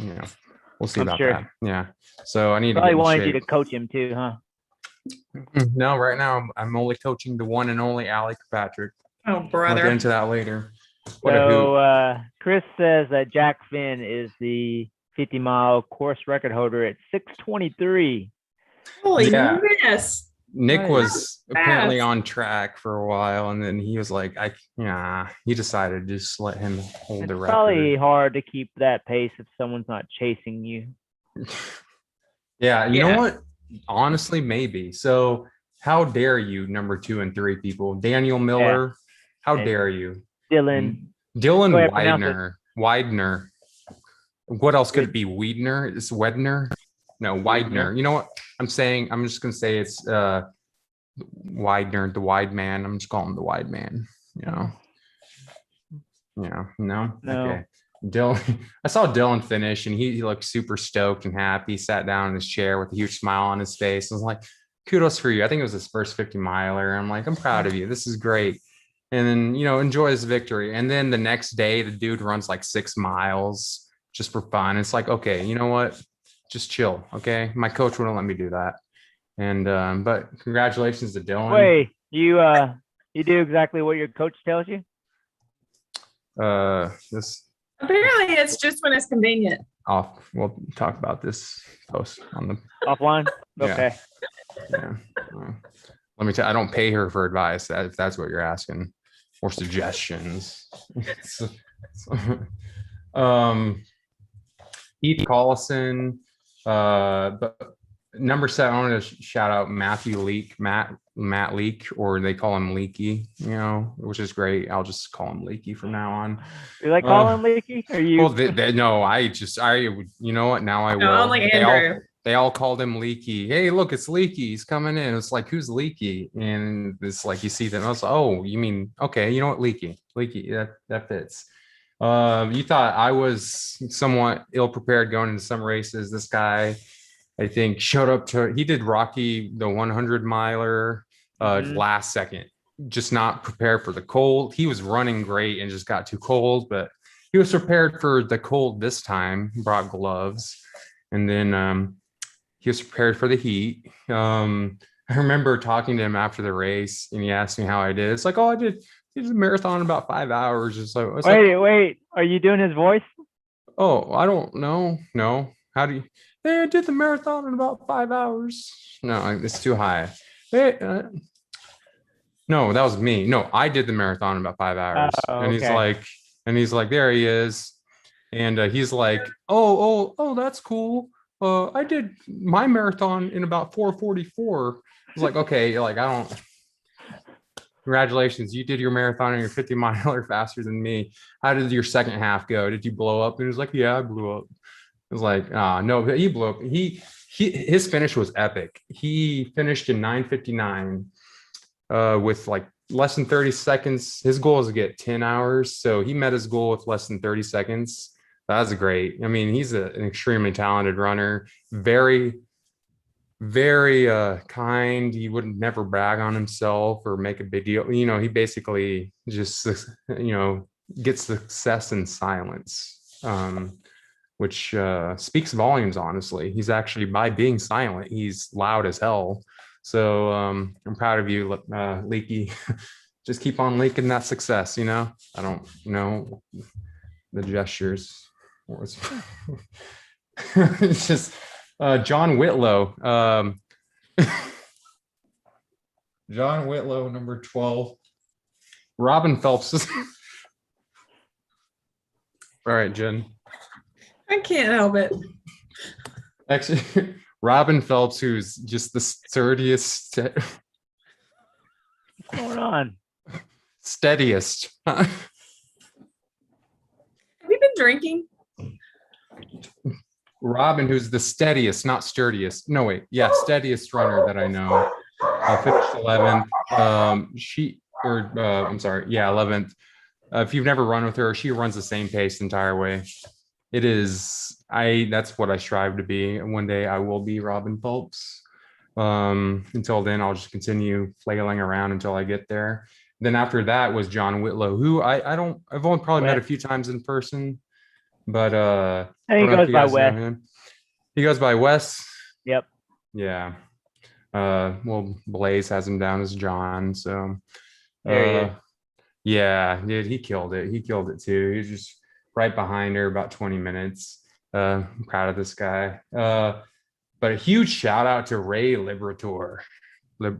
we'll see about that. Yeah. So I need probably wanted you to coach him too, huh? No, right now I'm only coaching the one and only Allie Kirkpatrick. Oh, brother. We'll get into that later. So Chris says that Jack Finn is the 50-mile course record holder at 6:23. Holy yes. Nick was apparently on track for a while, and then he was like, he decided to just let him hold the record. It's probably hard to keep that pace if someone's not chasing you. Yeah, you know what? Honestly, maybe. So How dare you, number 2 and 3 people? Daniel Miller, how Yeah. dare you? Dylan. Dylan Go ahead, pronounce it. Widener. What else could it be? Weidner? It's Wedner? No, Widener. You know what I'm saying? I'm just gonna say it's Widener, the wide man. I'm just calling him the wide man. You know. Yeah. No. Okay. Dylan, I saw Dylan finish and he looked super stoked and happy. He sat down in his chair with a huge smile on his face. I was like, kudos for you. I think it was his first 50 miler. I'm like, I'm proud of you. This is great. And then, enjoy this victory. And then the next day, the dude runs like 6 miles just for fun. It's like, okay, you know what? Just chill. Okay. My coach wouldn't let me do that. And, but congratulations to Dylan. Wait, you do exactly what your coach tells you? This Apparently, it's just when it's convenient. We'll talk about this post on the Offline? Yeah. Okay. Yeah. Let me tell you, I don't pay her for advice if that's what you're asking or suggestions. Heath Collison, but number 7, I want to shout out Matthew Leak, Matt Leak, or they call him Leaky, which is great. I'll just call him Leaky from now on. You like calling him Leaky? Are you? Well, no, you know what? Now I will. No, only Andrew. They all called him Leaky. Hey, look, it's Leaky. He's coming in. It's like, who's Leaky? And it's like, you see them. I was like, oh, you mean, okay, you know what? Leaky, that fits. You thought I was somewhat ill-prepared going into some races. This guy, I think, showed up he did Rocky, the 100 miler last second, just not prepared for the cold. He was running great and just got too cold, but he was prepared for the cold this time, brought gloves. And then he was prepared for the heat. I remember talking to him after the race and he asked me how I did. It's like, oh, I did a marathon in about 5 hours or so. Wait, are you doing his voice? Oh, I don't know. No. How do you? Hey, I did the marathon in about 5 hours. No, it's too high. Hey, no, that was me. No, I did the marathon in about 5 hours. And he's like, there he is. And he's like, oh, that's cool. I did my marathon in about 4:44. I was like, okay, like I don't. Congratulations, you did your marathon and your 50 miler faster than me. How did your second half go? Did you blow up? And he was like, yeah, I blew up. I was like, no, he blew up. His finish was epic. He finished in 9:59 with like less than 30 seconds. His goal is to get 10 hours. So he met his goal with less than 30 seconds. That's great. I mean, he's an extremely talented runner. Very, very kind. He would never brag on himself or make a big deal. He basically just, gets success in silence, which speaks volumes, honestly. He's actually, by being silent, he's loud as hell. So I'm proud of you, Leaky. Just keep on leaking that success, I don't know the gestures. It's just John Whitlow. John Whitlow, number 12. Robin Phelps. All right, Jen. I can't help it. Actually, Robin Phelps, who's just the sturdiest. What's going on? Steadiest. Have you been drinking? Robin, who's the steadiest, not sturdiest. No, wait. Yeah, steadiest runner that I know. Finished 11th. 11th. If you've never run with her, she runs the same pace the entire way. That's what I strive to be. And one day I will be Robin Phelps. Until then, I'll just continue flailing around until I get there. Then after that was John Whitlow, who I've only probably met a few times in person. But I think he goes by Wes. He goes by Wes. Yep. Yeah. Well, Blaze has him down as John. So yeah, dude, he killed it. He killed it too. He was just right behind her, about 20 minutes. I'm proud of this guy. But a huge shout out to Ray Liberator. You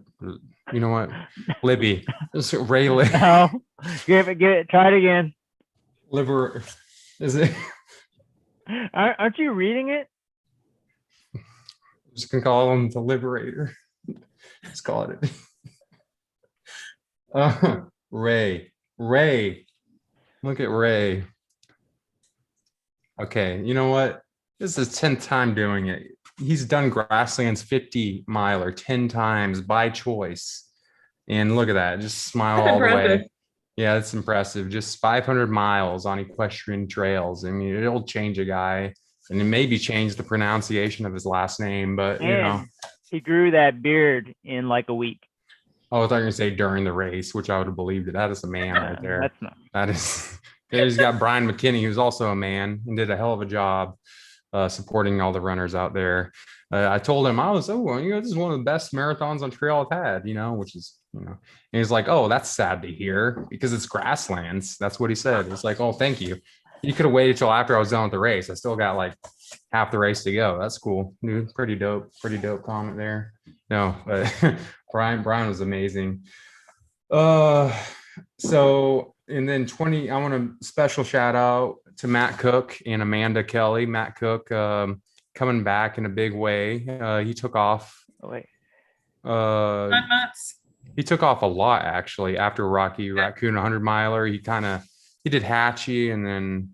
know what? Libby. Ray Libby. No. Give it. Try it again. Is it? Aren't you reading it? I'm just gonna call him the Liberator. Just call it. Ray. Look at Ray. Okay, you know what? This is his 10th time doing it. He's done Grasslands 50 miler 10 times by choice. And look at that, just smile all the way. Yeah, it's impressive. Just 500 miles on equestrian trails. I mean, it'll change a guy, and it maybe change the pronunciation of his last name, but you know. And he grew that beard in like a week. Oh, I thought you were gonna say during the race, which I would have believed it. That is a man right there. That's not. That is. He's got Brian McKinney, who's also a man and did a hell of a job supporting all the runners out there. I told him, this is one of the best marathons on trail I've had, which is, and he's like, oh, that's sad to hear because it's Grasslands. That's what he said. It's like, oh, thank you. You could have waited till after I was done with the race. I still got like half the race to go. That's cool. Dude, pretty dope comment there. No, but Brian was amazing. So, and then I want a special shout out to Matt Cook and Amanda Kelly. Matt Cook coming back in a big way. He took off. 9 months. He took off a lot actually after Rocky Raccoon 100 miler. He did Hatchie and then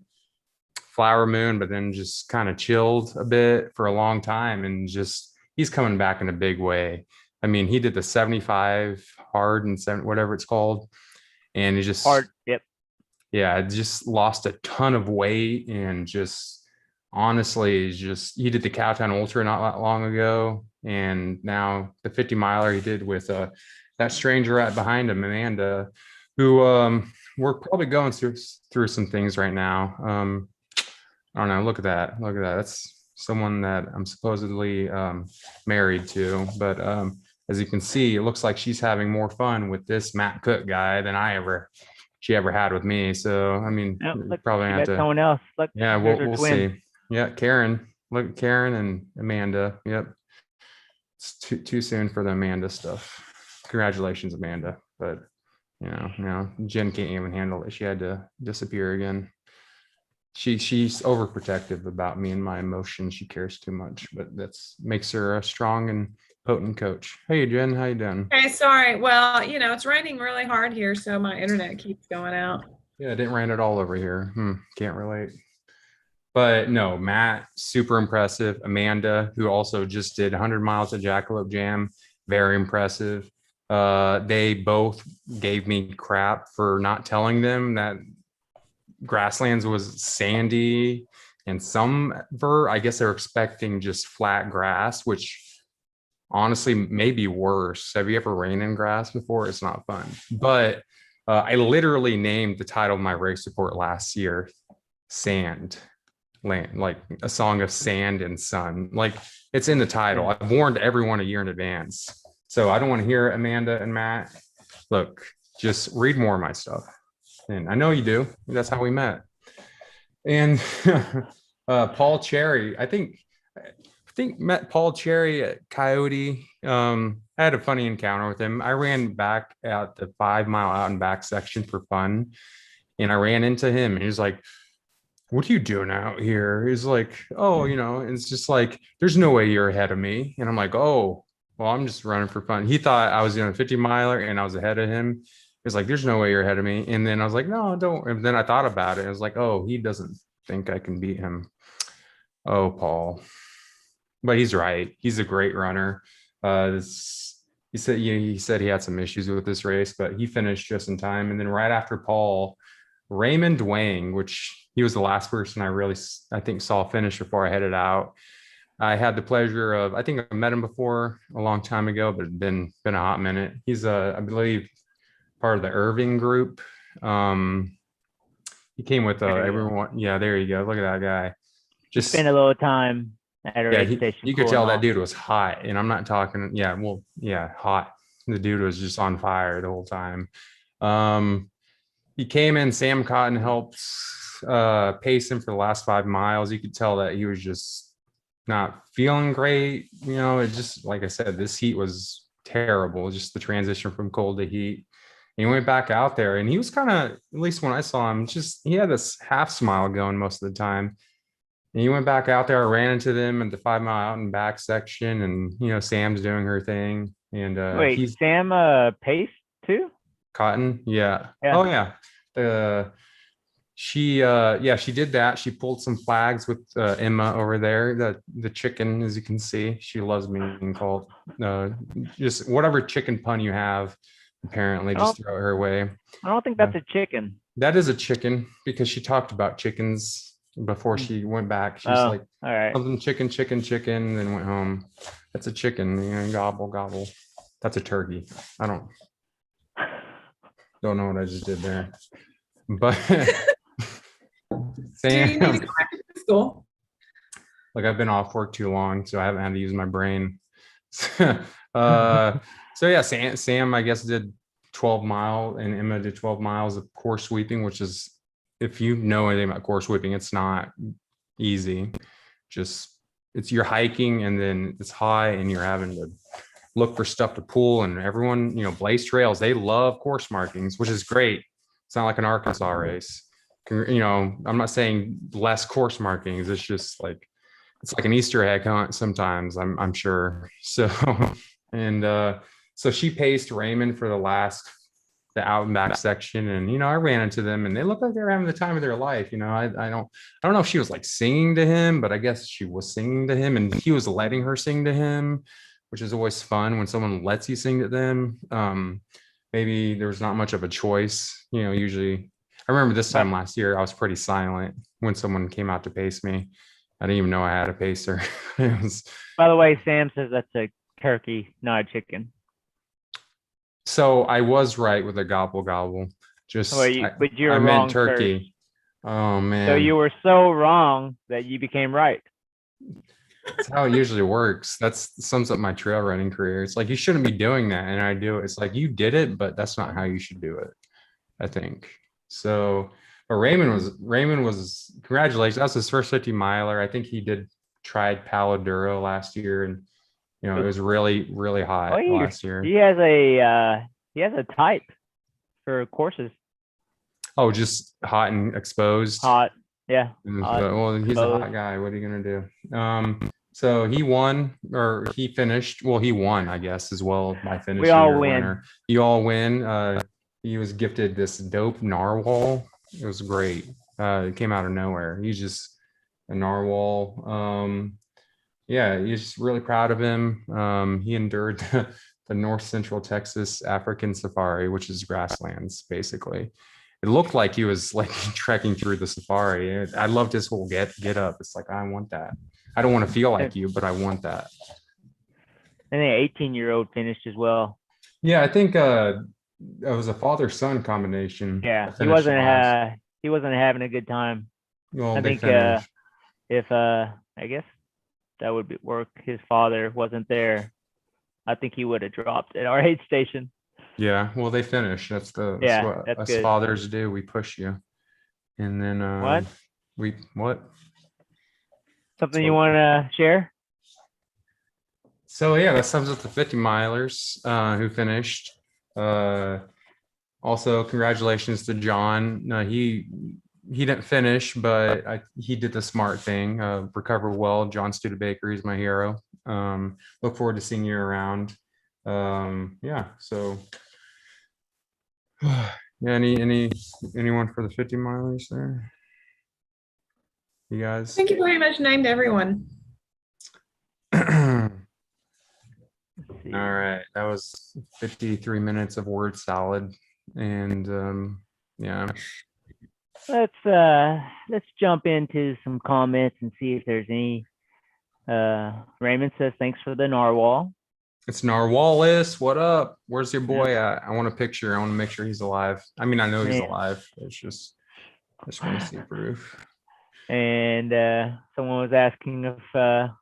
Flower Moon, but then just kind of chilled a bit for a long time, and just he's coming back in a big way. I mean, he did the 75 hard and 7 whatever it's called, and he just Hard. Yep. Yeah, just lost a ton of weight, and just honestly, he did the Cowtown Ultra not that long ago, and now the 50 miler he did with that stranger right behind him, Amanda, who we're probably going through some things right now. I don't know. Look at that. That's someone that I'm supposedly married to, but as you can see, it looks like she's having more fun with this Matt Cook guy than she ever had with me. So, I mean, probably have to. Someone else. Look, yeah, we'll see. Yeah, Karen. Look at Karen and Amanda. Yep. It's too soon for the Amanda stuff. Congratulations, Amanda. But Jen can't even handle it. She had to disappear again. She's overprotective about me and my emotions. She cares too much, but that's makes her a strong and potent coach. Hey, Jen, how you doing? Hey, sorry. Well, it's raining really hard here, so my internet keeps going out. Yeah, it didn't rain at all over here. Can't relate. But no, Matt, super impressive. Amanda, who also just did 100 miles at Jackalope Jam, very impressive. They both gave me crap for not telling them that Grasslands was sandy and some vert. I guess they're expecting just flat grass, which honestly may be worse. Have you ever ran in grass before? It's not fun. But I literally named the title of my race report last year, Sand Land, like a song of sand and sun. Like it's in the title. I've warned everyone a year in advance. So I don't want to hear it, Amanda and Matt. Look, just read more of my stuff. And I know you do. That's how we met. And Paul Cherry, I think met Paul Cherry at Coyote. I had a funny encounter with him. I ran back at the 5 mile out and back section for fun. And I ran into him and he's like, what are you doing out here? He's like, oh, it's just like, there's no way you're ahead of me. And I'm like, oh, well, I'm just running for fun. He thought I was doing a 50 miler and I was ahead of him. He's like, there's no way you're ahead of me. And then I was like, no, don't. And then I thought about it. I was like, oh, he doesn't think I can beat him. Oh, Paul. But he's right. He's a great runner. He said he had some issues with this race, but he finished just in time. And then right after Paul, Raymond Wang, which he was the last person I think saw finish before I headed out. I had the pleasure of, I think I met him before a long time ago, but it's been a hot minute. He's I believe part of the Irving group. He came with everyone. Yeah, there you go. Look at that guy. Just spent a little time at a race station. You could tell that dude was hot, and I'm not talking. Hot. The dude was just on fire the whole time. He came in. Sam Cotton helped pace him for the last 5 miles. You could tell that he was just not feeling great. It just, like I said, this heat was terrible. Just the transition from cold to heat. And he went back out there, and he was kind of, at least when I saw him, he had this half smile going most of the time. And he went back out there. I ran into them at the 5 mile out and back section, and Sam's doing her thing. And Wait, he's Sam paced too? Cotton. Yeah. Yeah. Oh yeah. The she did that. She pulled some flags with Emma over there, the chicken, as you can see. She loves being called just whatever chicken pun you have, apparently I just don't throw it her way. I don't think Uh, that's a chicken. that is a chicken because she talked about chickens before Hmm. she went back. She's Oh, like all right. something chicken, chicken, chicken, then went home. That's a chicken, gobble, gobble. That's a turkey. I don't know what I just did there. But Do you need to Sam, go back to school? like I've been off work too long, so I haven't had to use my brain. So yeah, Sam, I guess did 12 mile, and Emma did 12 miles of course sweeping, which is, if you know anything about course sweeping, it's not easy. Just it's you're hiking and then it's high and you're having to look for stuff to pull, and everyone, Blaze Trails, they love course markings, which is great. It's not like an Arkansas race. I'm not saying less course markings. It's just like it's like an Easter egg hunt sometimes, I'm sure. So and so she paced Raymond for the out and back section, and I ran into them and they looked like they were having the time of their life. I don't know if she was like singing to him, but I guess she was singing to him and he was letting her sing to him, which is always fun when someone lets you sing to them. Maybe there's not much of a choice, usually. I remember this time last year, I was pretty silent when someone came out to pace me. I didn't even know I had a pacer. It was, By the way, Sam says that's a turkey, not a chicken. so I was right with a gobble gobble. Just But you I were meant wrong turkey. Oh first. So man, you were so wrong that you became right. that's how it usually works. That sums up my trail running career. It's like you shouldn't be doing that, and I do it. It's like you did it, but that's not how you should do it, I think. So, but Raymond was congratulations. That was his first 50 miler. I think he tried Palo Duro last year, and it was really, really Oh, hot last year. he has a type for courses. Oh, just hot and exposed. Hot, yeah. But, well, he's a hot guy. What are you gonna do? So he won, or he finished. Well, he won, I guess, as well by finishing. We all your win. winner. You all win. He was gifted this dope narwhal. It was great. It came out of nowhere. He's just a narwhal. Yeah, he's just really proud of him. He endured the North Central Texas African safari, which is grasslands, basically. It looked like he was like trekking through the safari. I loved his whole get up. It's like, I want that. I don't want to feel like you, but I want that. And the 18-year-old finished as well. Yeah, I think it was a father-son combination. Yeah, he wasn't having a good time. Well, I think if I guess that would work. His father wasn't there. I think he would have dropped at our aid station. Yeah, well, they finished. That's what us good. fathers do. We push you, and then what? Something you want to share? So yeah, that sums up the 50 milers who finished. Also, congratulations to John. He didn't finish, but he did the smart thing. Recover well. John Studebaker is my hero. Look forward to seeing you around. Yeah. So, yeah. Anyone for the 50 milers there? You guys? I think you pretty much named everyone. All right, that was 53 minutes of word salad, and yeah. Let's jump into some comments and see if there's any. Raymond says thanks for the narwhal. It's Narwhalis. What up? Where's your boy at? I want a picture. I want to make sure he's alive. I mean, I know he's alive. I just want to see proof. And someone was asking if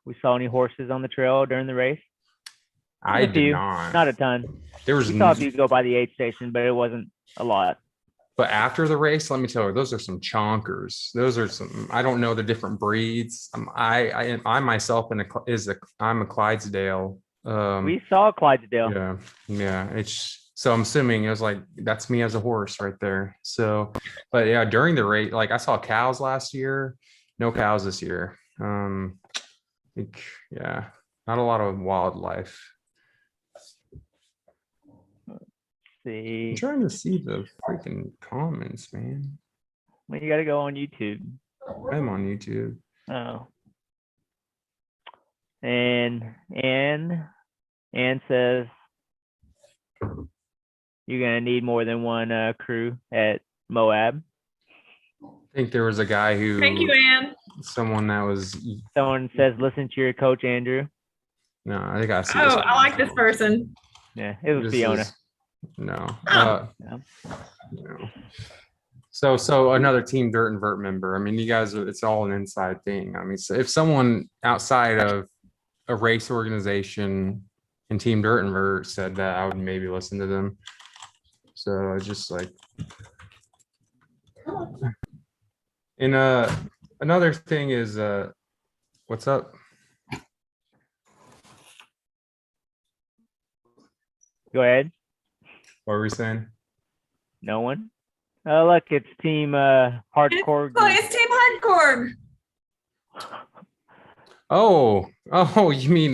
we saw any horses on the trail during the race. I did not. Not a ton. We saw a few go by the aid station, but it wasn't a lot. But after the race, let me tell you, those are some chonkers. Those are some. I don't know the different breeds. I myself I'm a Clydesdale. We saw Clydesdale. Yeah. So I'm assuming it was like that's me as a horse right there. So, but yeah, during the race, like I saw cows last year. No cows this year. Yeah, not a lot of wildlife. I'm see. trying to see the freaking comments, man. Well, you got to go on YouTube. I'm on YouTube. Oh. And Ann says you're gonna need more than one crew at Moab. I think there was a guy who. Thank you, Ann. Someone that was. Someone says listen to your coach Andrew. No, I think I see. Oh, I like this person. Yeah, it was This Fiona. No. Oh. No. No. So another Team Dirt and Vert member. I mean, you guys, it's all an inside thing. I mean, so if someone outside of a race organization and Team Dirt and Vert said that, I would maybe listen to them. So it's just like, and another thing is, what's up? Go ahead. What were we saying? No one. Oh, look, it's Team Hardcore. Oh, it's Team Hardcore. Oh, you mean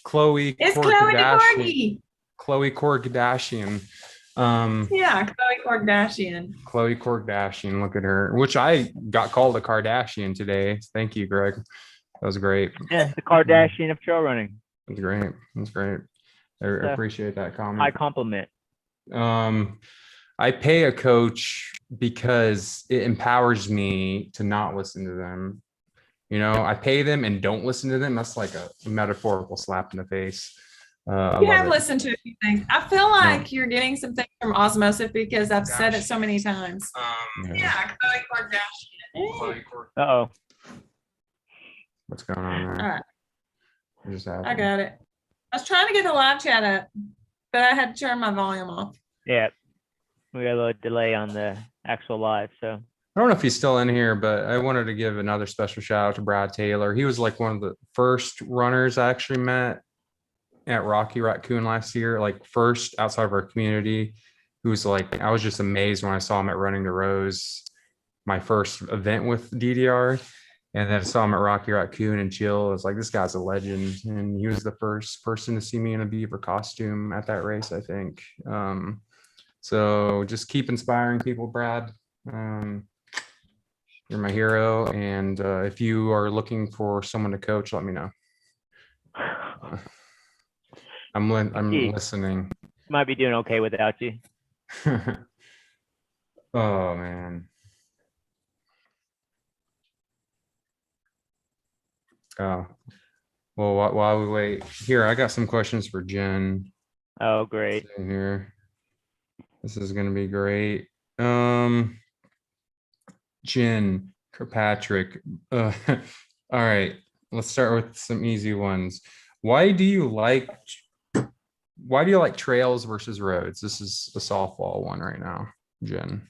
Chloe? It's Chloe the Kardashian. Corgi. Chloe Kardashian. Yeah, Chloe Kardashian. Chloe Kardashian, look at her. Which I got called a Kardashian today. Thank you, Greg. That was great. Yeah, the Kardashian of trail running. That's great. That's great. I appreciate that comment. High compliment. I pay a coach because it empowers me to not listen to them. You know, I pay them and don't listen to them. That's like a metaphorical slap in the face. You have listened to a few things. I feel like you're getting some things from osmosis because I've said it so many times. Yeah, Chloe Kardashian. Uh-oh. What's going on there? All right, What just I happened? got it. I was trying to get the live chat up, but I had to turn my volume off. Yeah. We got a little delay on the actual live, so. I don't know if he's still in here, but I wanted to give another special shout out to Brad Taylor. He was like one of the first runners I actually met at Rocky Raccoon last year, like first outside of our community. Who was like, I was just amazed when I saw him at Running the Rose, my first event with DDR. And then I saw him at Rocky Raccoon and chill. I was like, this guy's a legend. And he was the first person to see me in a beaver costume at that race, I think. So just keep inspiring people, Brad. You're my hero. And if you are looking for someone to coach, let me know. I'm listening. Might be doing okay without you. Oh, man. Oh, well, while we wait here, I got some questions for Jen. Oh, great. Here, this is going to be great. Jen Kirkpatrick. All right, let's start with some easy ones. Why do you like trails versus roads? This is a softball one right now, Jen.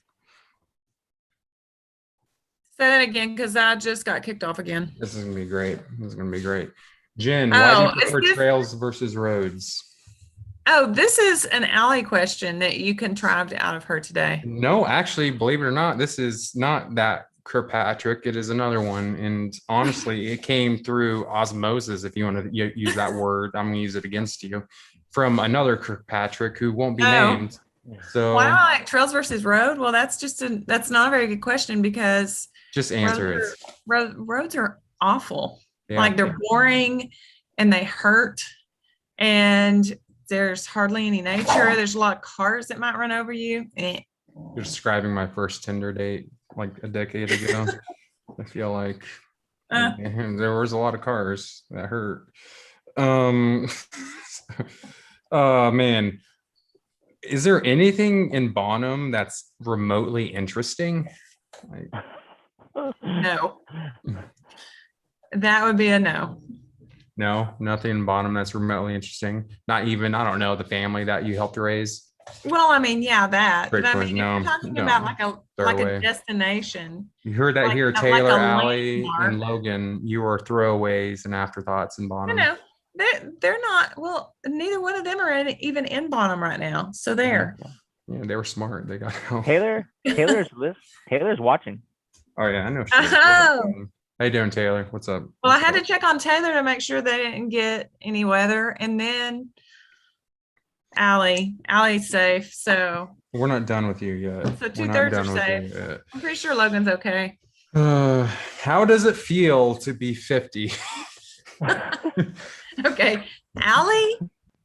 Say that again, because I just got kicked off again. This is gonna be great. Jen, why do you prefer trails versus roads? Oh, this is an Allie question that you contrived out of her today. No, actually, believe it or not, this is not that Kirkpatrick. It is another one. And honestly, it came through osmosis, if you want to use that word. I'm going to use it against you, from another Kirkpatrick who won't be named. So why do I like trails versus road? Well, that's not a very good question, because just answer it. Roads are awful. Yeah. Like, they're boring and they hurt, and there's hardly any nature. There's a lot of cars that might run over you. You're describing my first Tinder date like a decade ago. I feel like there was a lot of cars that hurt. Oh man, is there anything in Bonham that's remotely interesting? No. That would be a no. No, nothing in Bonham that's remotely interesting. Not even, I don't know, the family that you helped raise. Well, I mean, yeah, that. Great But I point. mean, if you're talking about like a destination. You heard that like here, a Taylor, Allie, landmark. and Logan. You are throwaways and afterthoughts in Bonham. No, they're not. Well, neither one of them are even in Bonham right now. So there. Yeah, they were smart. They got help. Taylor's watching. Oh yeah, I know. Oh. How you doing, Taylor? What's up? Well, I had to check on Taylor to make sure they didn't get any weather, and then Allie's safe. So We're not done with you yet. So We're not 2/3 are done with safe. you yet. I'm pretty sure Logan's okay. How does it feel to be 50? Okay, Allie.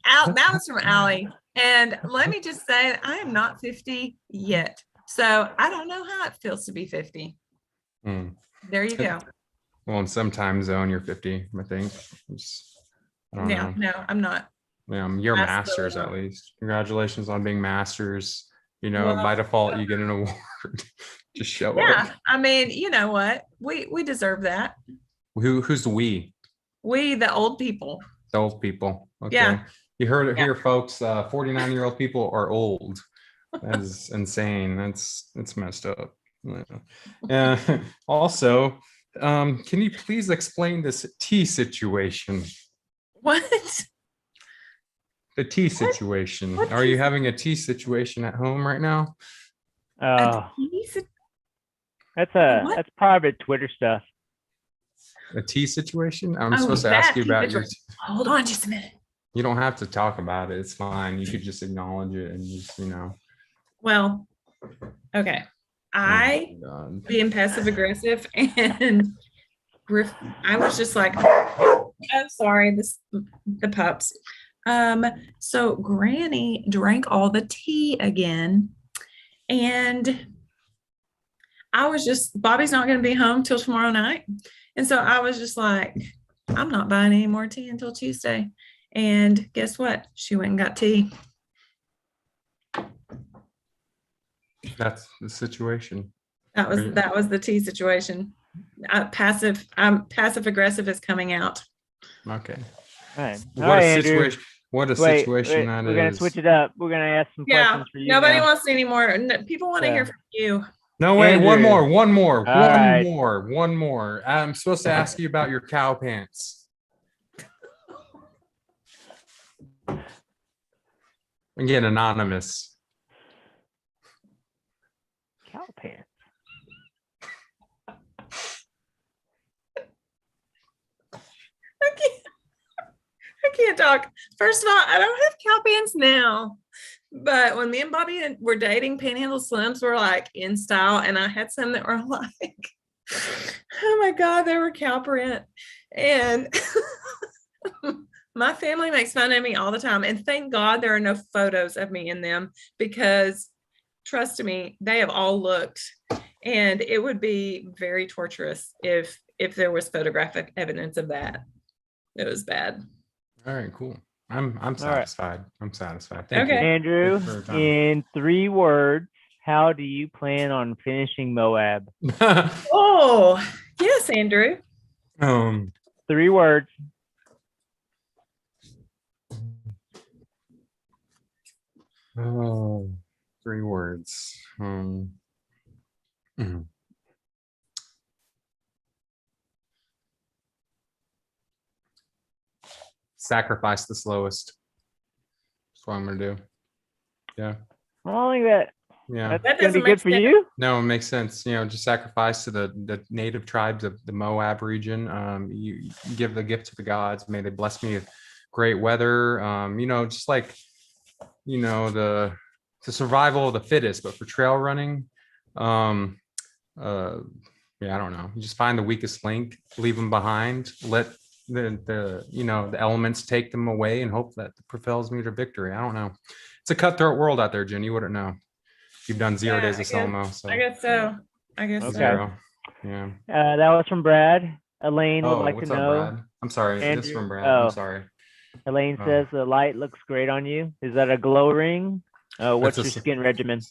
That was from Allie. And let me just say, I am not 50 yet. So I don't know how it feels to be 50. There you go. Well, in some time zone, you're 50, I think. I don't know. No, I'm not. Yeah, you're Absolutely masters not. at least. Congratulations on being masters. You know, Well, by default, you get an award. Just show yeah, up. I mean, you know what? We deserve that. Who's the we? We, the old people. The old people. Okay. Yeah. You heard it here, folks. 49-year-old people are old. That is insane. That's messed up. Also, can you please explain this tea situation? What? The tea situation. What Are tea you having a tea situation at home right now? Oh, What? that's private Twitter stuff. A tea situation? I'm Oh, supposed to that ask you tea about your. situation. Hold on just a minute. You don't have to talk about it. It's fine. You could just acknowledge it and just, Well, okay. I God. being passive aggressive and I was just like, oh, sorry, the pups. So Granny drank all the tea again, and I was just, Bobby's not going to be home till tomorrow night, and so I was just like, I'm not buying any more tea until Tuesday. And guess what? She went and got tea. That's the situation. That was the tea situation. Passive aggressive is coming out. Okay. All right. What All right, a Andrew. situation. What a situation that We're gonna is. switch it up. We're gonna ask some Yeah, questions for you. nobody now. wants any more. People want to hear from you. No, wait, Andrew. one more. All right. One more. I'm supposed to ask you about your cow pants. Again, anonymous. Cow pants. I can't talk. First of all, I don't have cow pants now. But when me and Bobby were dating, Panhandle Slims were like in style, and I had some that were like, oh my God, they were cow print. And my family makes fun of me all the time. And thank God there are no photos of me in them, because trust me, they have all looked. And it would be very torturous if there was photographic evidence of that. It was bad. All right, cool. I'm satisfied. I'm satisfied. Thank Okay. you. Andrew, in 3 words, how do you plan on finishing Moab? Oh, yes, Andrew. 3 words. Oh, 3 words. Sacrifice the slowest. That's what I'm gonna do. Yeah. I don't think that. Yeah. That's gonna be good for you. No, it makes sense. Just sacrifice to the native tribes of the Moab region. You give the gift to the gods. May they bless me with great weather. Just like, the survival of the fittest, but for trail running. I don't know. You just find the weakest link, leave them behind, let the elements take them away, and hope that propels me to victory. I don't know. It's a cutthroat world out there, Jen. You wouldn't know. You've done 0 Days of Syllamo. So I guess so. Okay. 0. Yeah. That was from Brad. Elaine would like to what's know. up, Brad? I'm sorry. This Andrew- is from Brad. oh. I'm sorry. Elaine says the light looks great on you. Is that a glow ring? What's That's your skin regimen?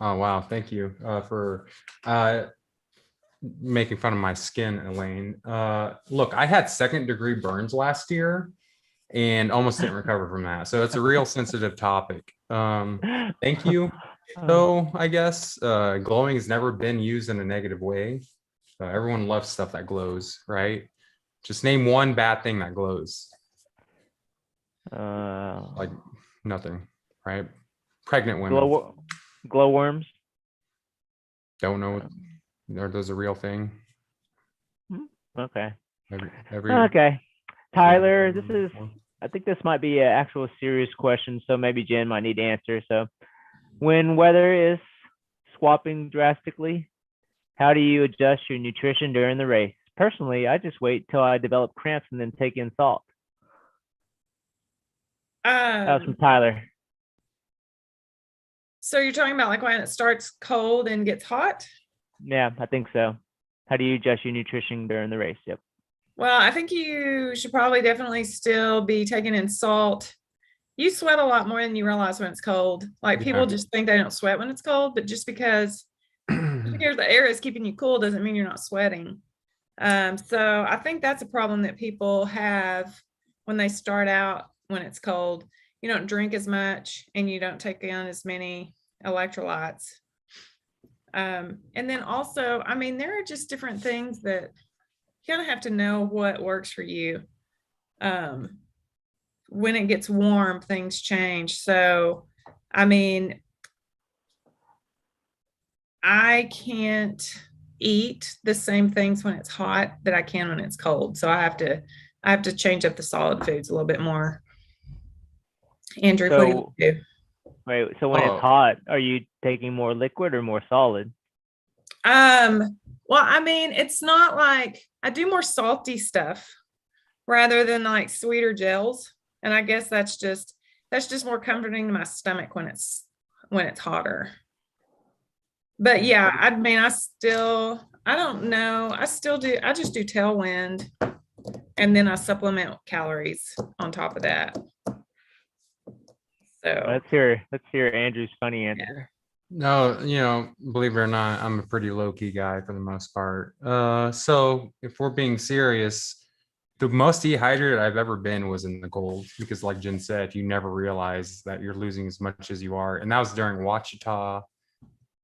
Oh, wow. Thank you for making fun of my skin, Elaine. Look, I had 2nd-degree burns last year and almost didn't recover from that. So it's a real sensitive topic. Thank you. So I guess glowing has never been used in a negative way. Everyone loves stuff that glows, right? Just name one bad thing that glows. Like nothing, right? Pregnant women. Glowworms. Don't know. Are those a real thing? Okay. Every Okay. Tyler, this is I think this might be an actual serious question, so maybe Jen might need to answer. So, when weather is swapping drastically, how do you adjust your nutrition during the race? Personally, I just wait till I develop cramps and then take in salt. That was from Tyler. So you're talking about like when it starts cold and gets hot? Yeah, I think so. How do you adjust your nutrition during the race? Yep. Well, I think you should probably definitely still be taking in salt. You sweat a lot more than you realize when it's cold. Like people just think they don't sweat when it's cold, but just because the air is keeping you cool doesn't mean you're not sweating. So I think that's a problem that people have when they start out when it's cold. You don't drink as much and you don't take in as many electrolytes. And then also, I mean, there are just different things that you kind of have to know what works for you. When it gets warm, things change. So, I mean, I can't eat the same things when it's hot that I can when it's cold. So I have to change up the solid foods a little bit more. Andrew, what do you do? Wait, so when it's hot, are you taking more liquid or more solid? Well, I mean, it's not like I do more salty stuff rather than like sweeter gels. And I guess that's just more comforting to my stomach when it's hotter. But yeah, I mean, I don't know. I just do tailwind and then I supplement calories on top of that. So let's hear Andrew's funny answer. No, believe it or not, I'm a pretty low-key guy for the most part. So if we're being serious, the most dehydrated I've ever been was in the cold because like Jen said, you never realize that you're losing as much as you are. And that was during Ouachita,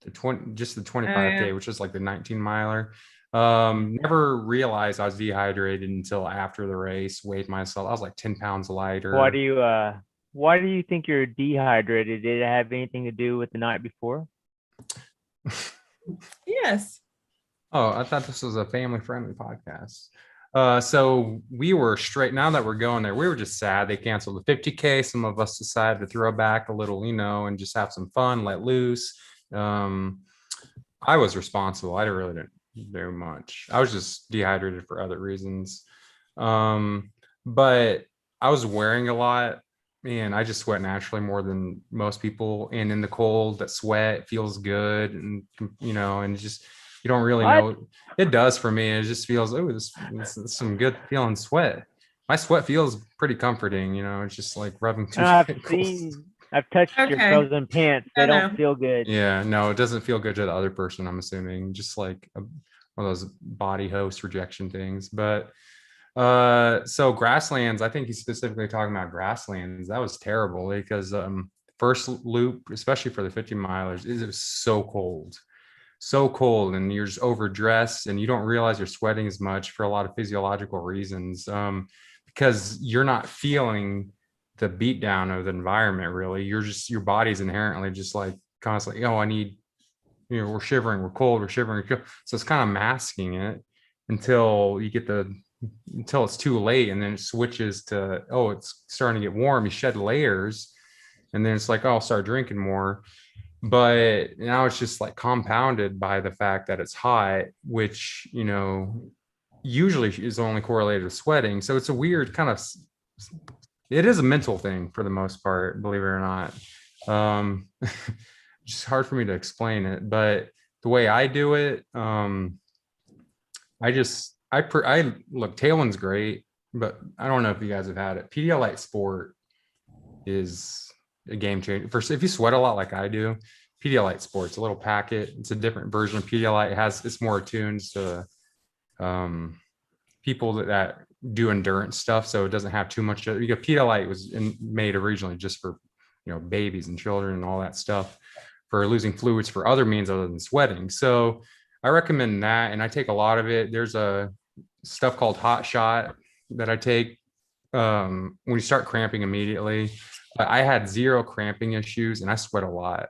the 25K, which was like the 19 miler. Never realized I was dehydrated until after the race, weighed myself. I was like 10 pounds lighter. Why do you think you're dehydrated? Did it have anything to do with the night before? Yes. Oh, I thought this was a family-friendly podcast. So we were straight, now that we're going there, we were just sad they canceled the 50K. Some of us decided to throw back a little, and just have some fun, let loose. I was responsible. I didn't do much. I was just dehydrated for other reasons. But I was wearing a lot. Man, I just sweat naturally more than most people. And in the cold, that sweat feels good. And, and just, you don't really know. It does for me. It just feels, this is some good feeling sweat. My sweat feels pretty comforting. It's just like rubbing two I've touched your frozen pants. They don't feel good. Yeah, no, it doesn't feel good to the other person, I'm assuming. Just like one of those body host rejection things. But so Grasslands, I think he's specifically talking about Grasslands. That was terrible because first loop, especially for the 50 milers, it was so cold and you're just overdressed and you don't realize you're sweating as much for a lot of physiological reasons because you're not feeling the beat down of the environment. Really, your body's inherently just like constantly, I need, we're shivering, we're cold, we're shivering. So it's kind of masking it until it's too late, and then it switches to, it's starting to get warm, you shed layers, and then it's like, I'll start drinking more. But now it's just like compounded by the fact that it's hot, which usually is only correlated with sweating. So it's a weird kind of, it is a mental thing for the most part, believe it or not. Just hard for me to explain it, but the way I do it, look, Tailwind's great, but I don't know if you guys have had it. Pedialyte Sport is a game changer. First, if you sweat a lot like I do, Pedialyte Sport's a little packet. It's a different version of Pedialyte. It's more attuned to people that do endurance stuff, so it doesn't have too much. Pedialyte was made originally just for babies and children and all that stuff, for losing fluids for other means other than sweating. So I recommend that, and I take a lot of it. There's a stuff called Hot Shot that I take when you start cramping immediately. But I had zero cramping issues and I sweat a lot.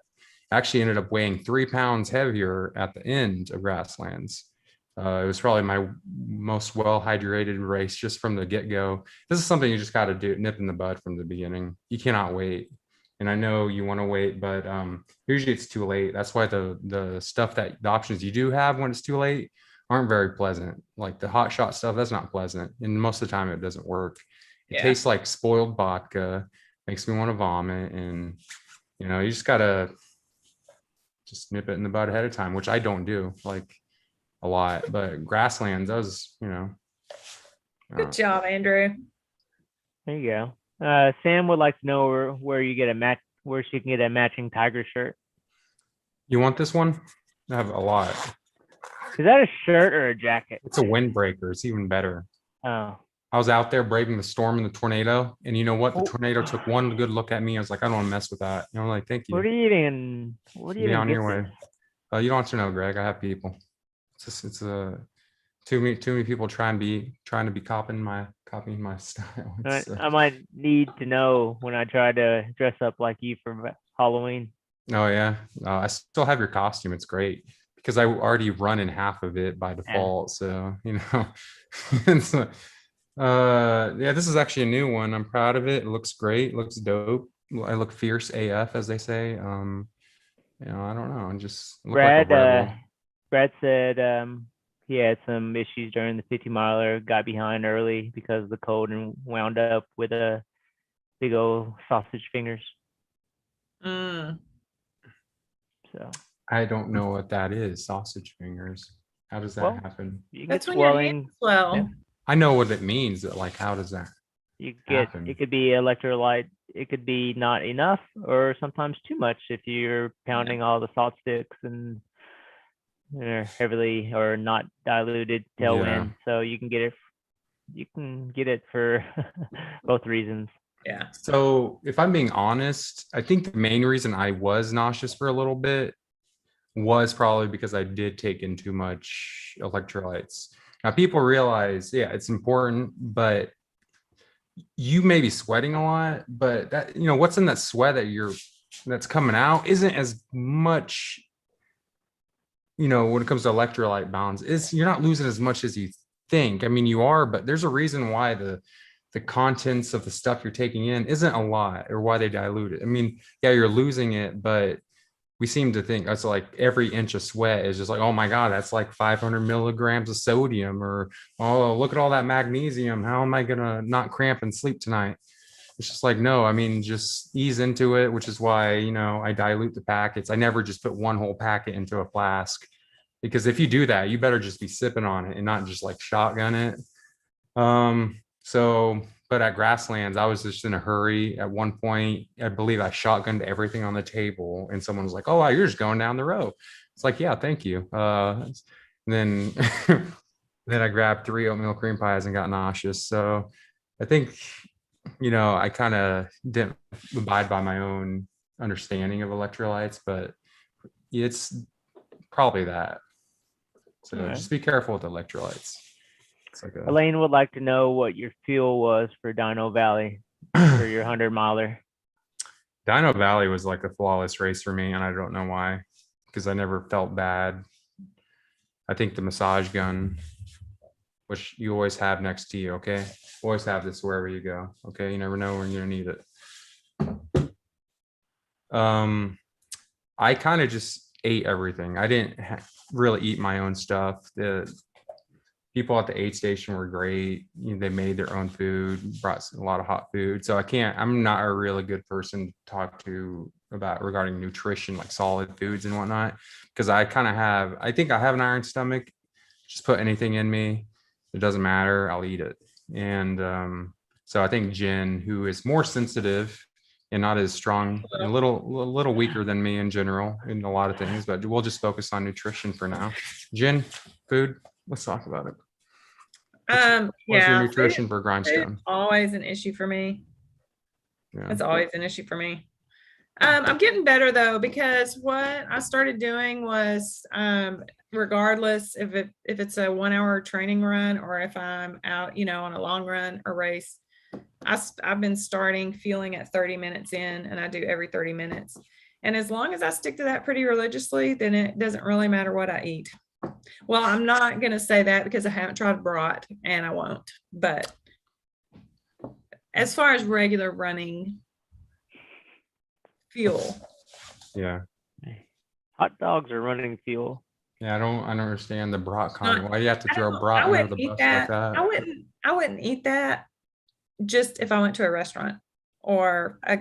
I actually ended up weighing 3 pounds heavier at the end of Grasslands It was probably my most well hydrated race just from the get go. This is something you just got to do, nip in the bud from the beginning. You cannot wait. And I know you want to wait, but usually it's too late. That's why the stuff that the options you do have when it's too late aren't very pleasant. Like the hot shot stuff, that's not pleasant. And most of the time it doesn't work. It tastes like spoiled vodka, makes me want to vomit. And you just gotta just nip it in the bud ahead of time, which I don't do like a lot. But Grasslands, that was, Good job, Andrew. There you go. Sam would like to know where you get where she can get a matching tiger shirt. You want this one? I have a lot. Is that a shirt or a jacket? It's a windbreaker. It's even better. Oh. I was out there braving the storm and the tornado, and you know what? The tornado took one good look at me. I was like, I don't want to mess with that. And I'm like, thank you. What are you eating? Be on your way. You don't have to know, Greg. I have people. It's too many people trying to be copying my style. I might need to know when I try to dress up like you for Halloween. Oh yeah, I still have your costume. It's great because I already run in half of it by default. So it's, yeah, this is actually a new one. I'm proud of it. It looks great. It looks dope. I look fierce AF, as they say. I don't know. I just look like a rebel. Brad said he had some issues during the 50 miler, got behind early because of the cold and wound up with a big old sausage fingers. So I don't know what that is. Sausage fingers. How does that happen? That's when your hands swell. Yeah. I know what it means. Like, how does that happen? It could be electrolyte. It could be not enough, or sometimes too much if you're pounding all the salt sticks and they're heavily or not diluted tailwind. So you can get it for both reasons. Yeah. So if I'm being honest, I think the main reason I was nauseous for a little bit was probably because I did take in too much electrolytes. Now people realize, it's important, but you may be sweating a lot, but that, what's in that sweat that's coming out isn't as much, when it comes to electrolyte balance, you're not losing as much as you think. I mean, you are, but there's a reason why the contents of the stuff you're taking in isn't a lot, or why they dilute it. I mean, yeah, you're losing it, but we seem to think that's like every inch of sweat is just like, oh my God, that's like 500 milligrams of sodium, or, oh, look at all that magnesium. How am I going to not cramp and sleep tonight? It's just like, no, I mean, just ease into it, which is why, I dilute the packets. I never just put one whole packet into a flask, because if you do that, you better just be sipping on it and not just like shotgun it. But at Grasslands, I was just in a hurry. At one point, I believe I shotgunned everything on the table, and someone was like, "Oh, wow, you're just going down the row." It's like, yeah, thank you. Then then I grabbed 3 oatmeal cream pies and got nauseous. So I think, I kind of didn't abide by my own understanding of electrolytes, but it's probably that. So just be careful with electrolytes. Elaine would like to know what your fuel was for Dino Valley for your 100-miler. Dino Valley was like a flawless race for me, and I don't know why, because I never felt bad. I think the massage gun, which you always have next to you, okay? Always have this wherever you go, okay? You never know when you're gonna need it. I kind of just ate everything. I didn't really eat my own stuff. The people at the aid station were great. They made their own food, brought a lot of hot food. So I'm not a really good person to talk to regarding nutrition, like solid foods and whatnot, because I think I have an iron stomach. Just put anything in me, it doesn't matter, I'll eat it. And so I think Jen, who is more sensitive and not as strong, a little weaker than me in general in a lot of things, but we'll just focus on nutrition for now. Jen, food, let's talk about it. What's your nutrition for grindstone? Always an issue for me. Yeah. It's always an issue for me. I'm getting better though, because what I started doing was, regardless if it's a 1-hour training run or if I'm out, on a long run or race, I've been starting fueling at 30 minutes in, and I do every 30 minutes. And as long as I stick to that pretty religiously, then it doesn't really matter what I eat. Well, I'm not going to say that because I haven't tried brat and I won't. But as far as regular running fuel, Yeah. Hot dogs are running fuel. Yeah, I don't understand the brat not- comment. Why do you have to I throw don't- brat I under wouldn't the eat bus that. like that? I wouldn't eat that just if I went to a restaurant or a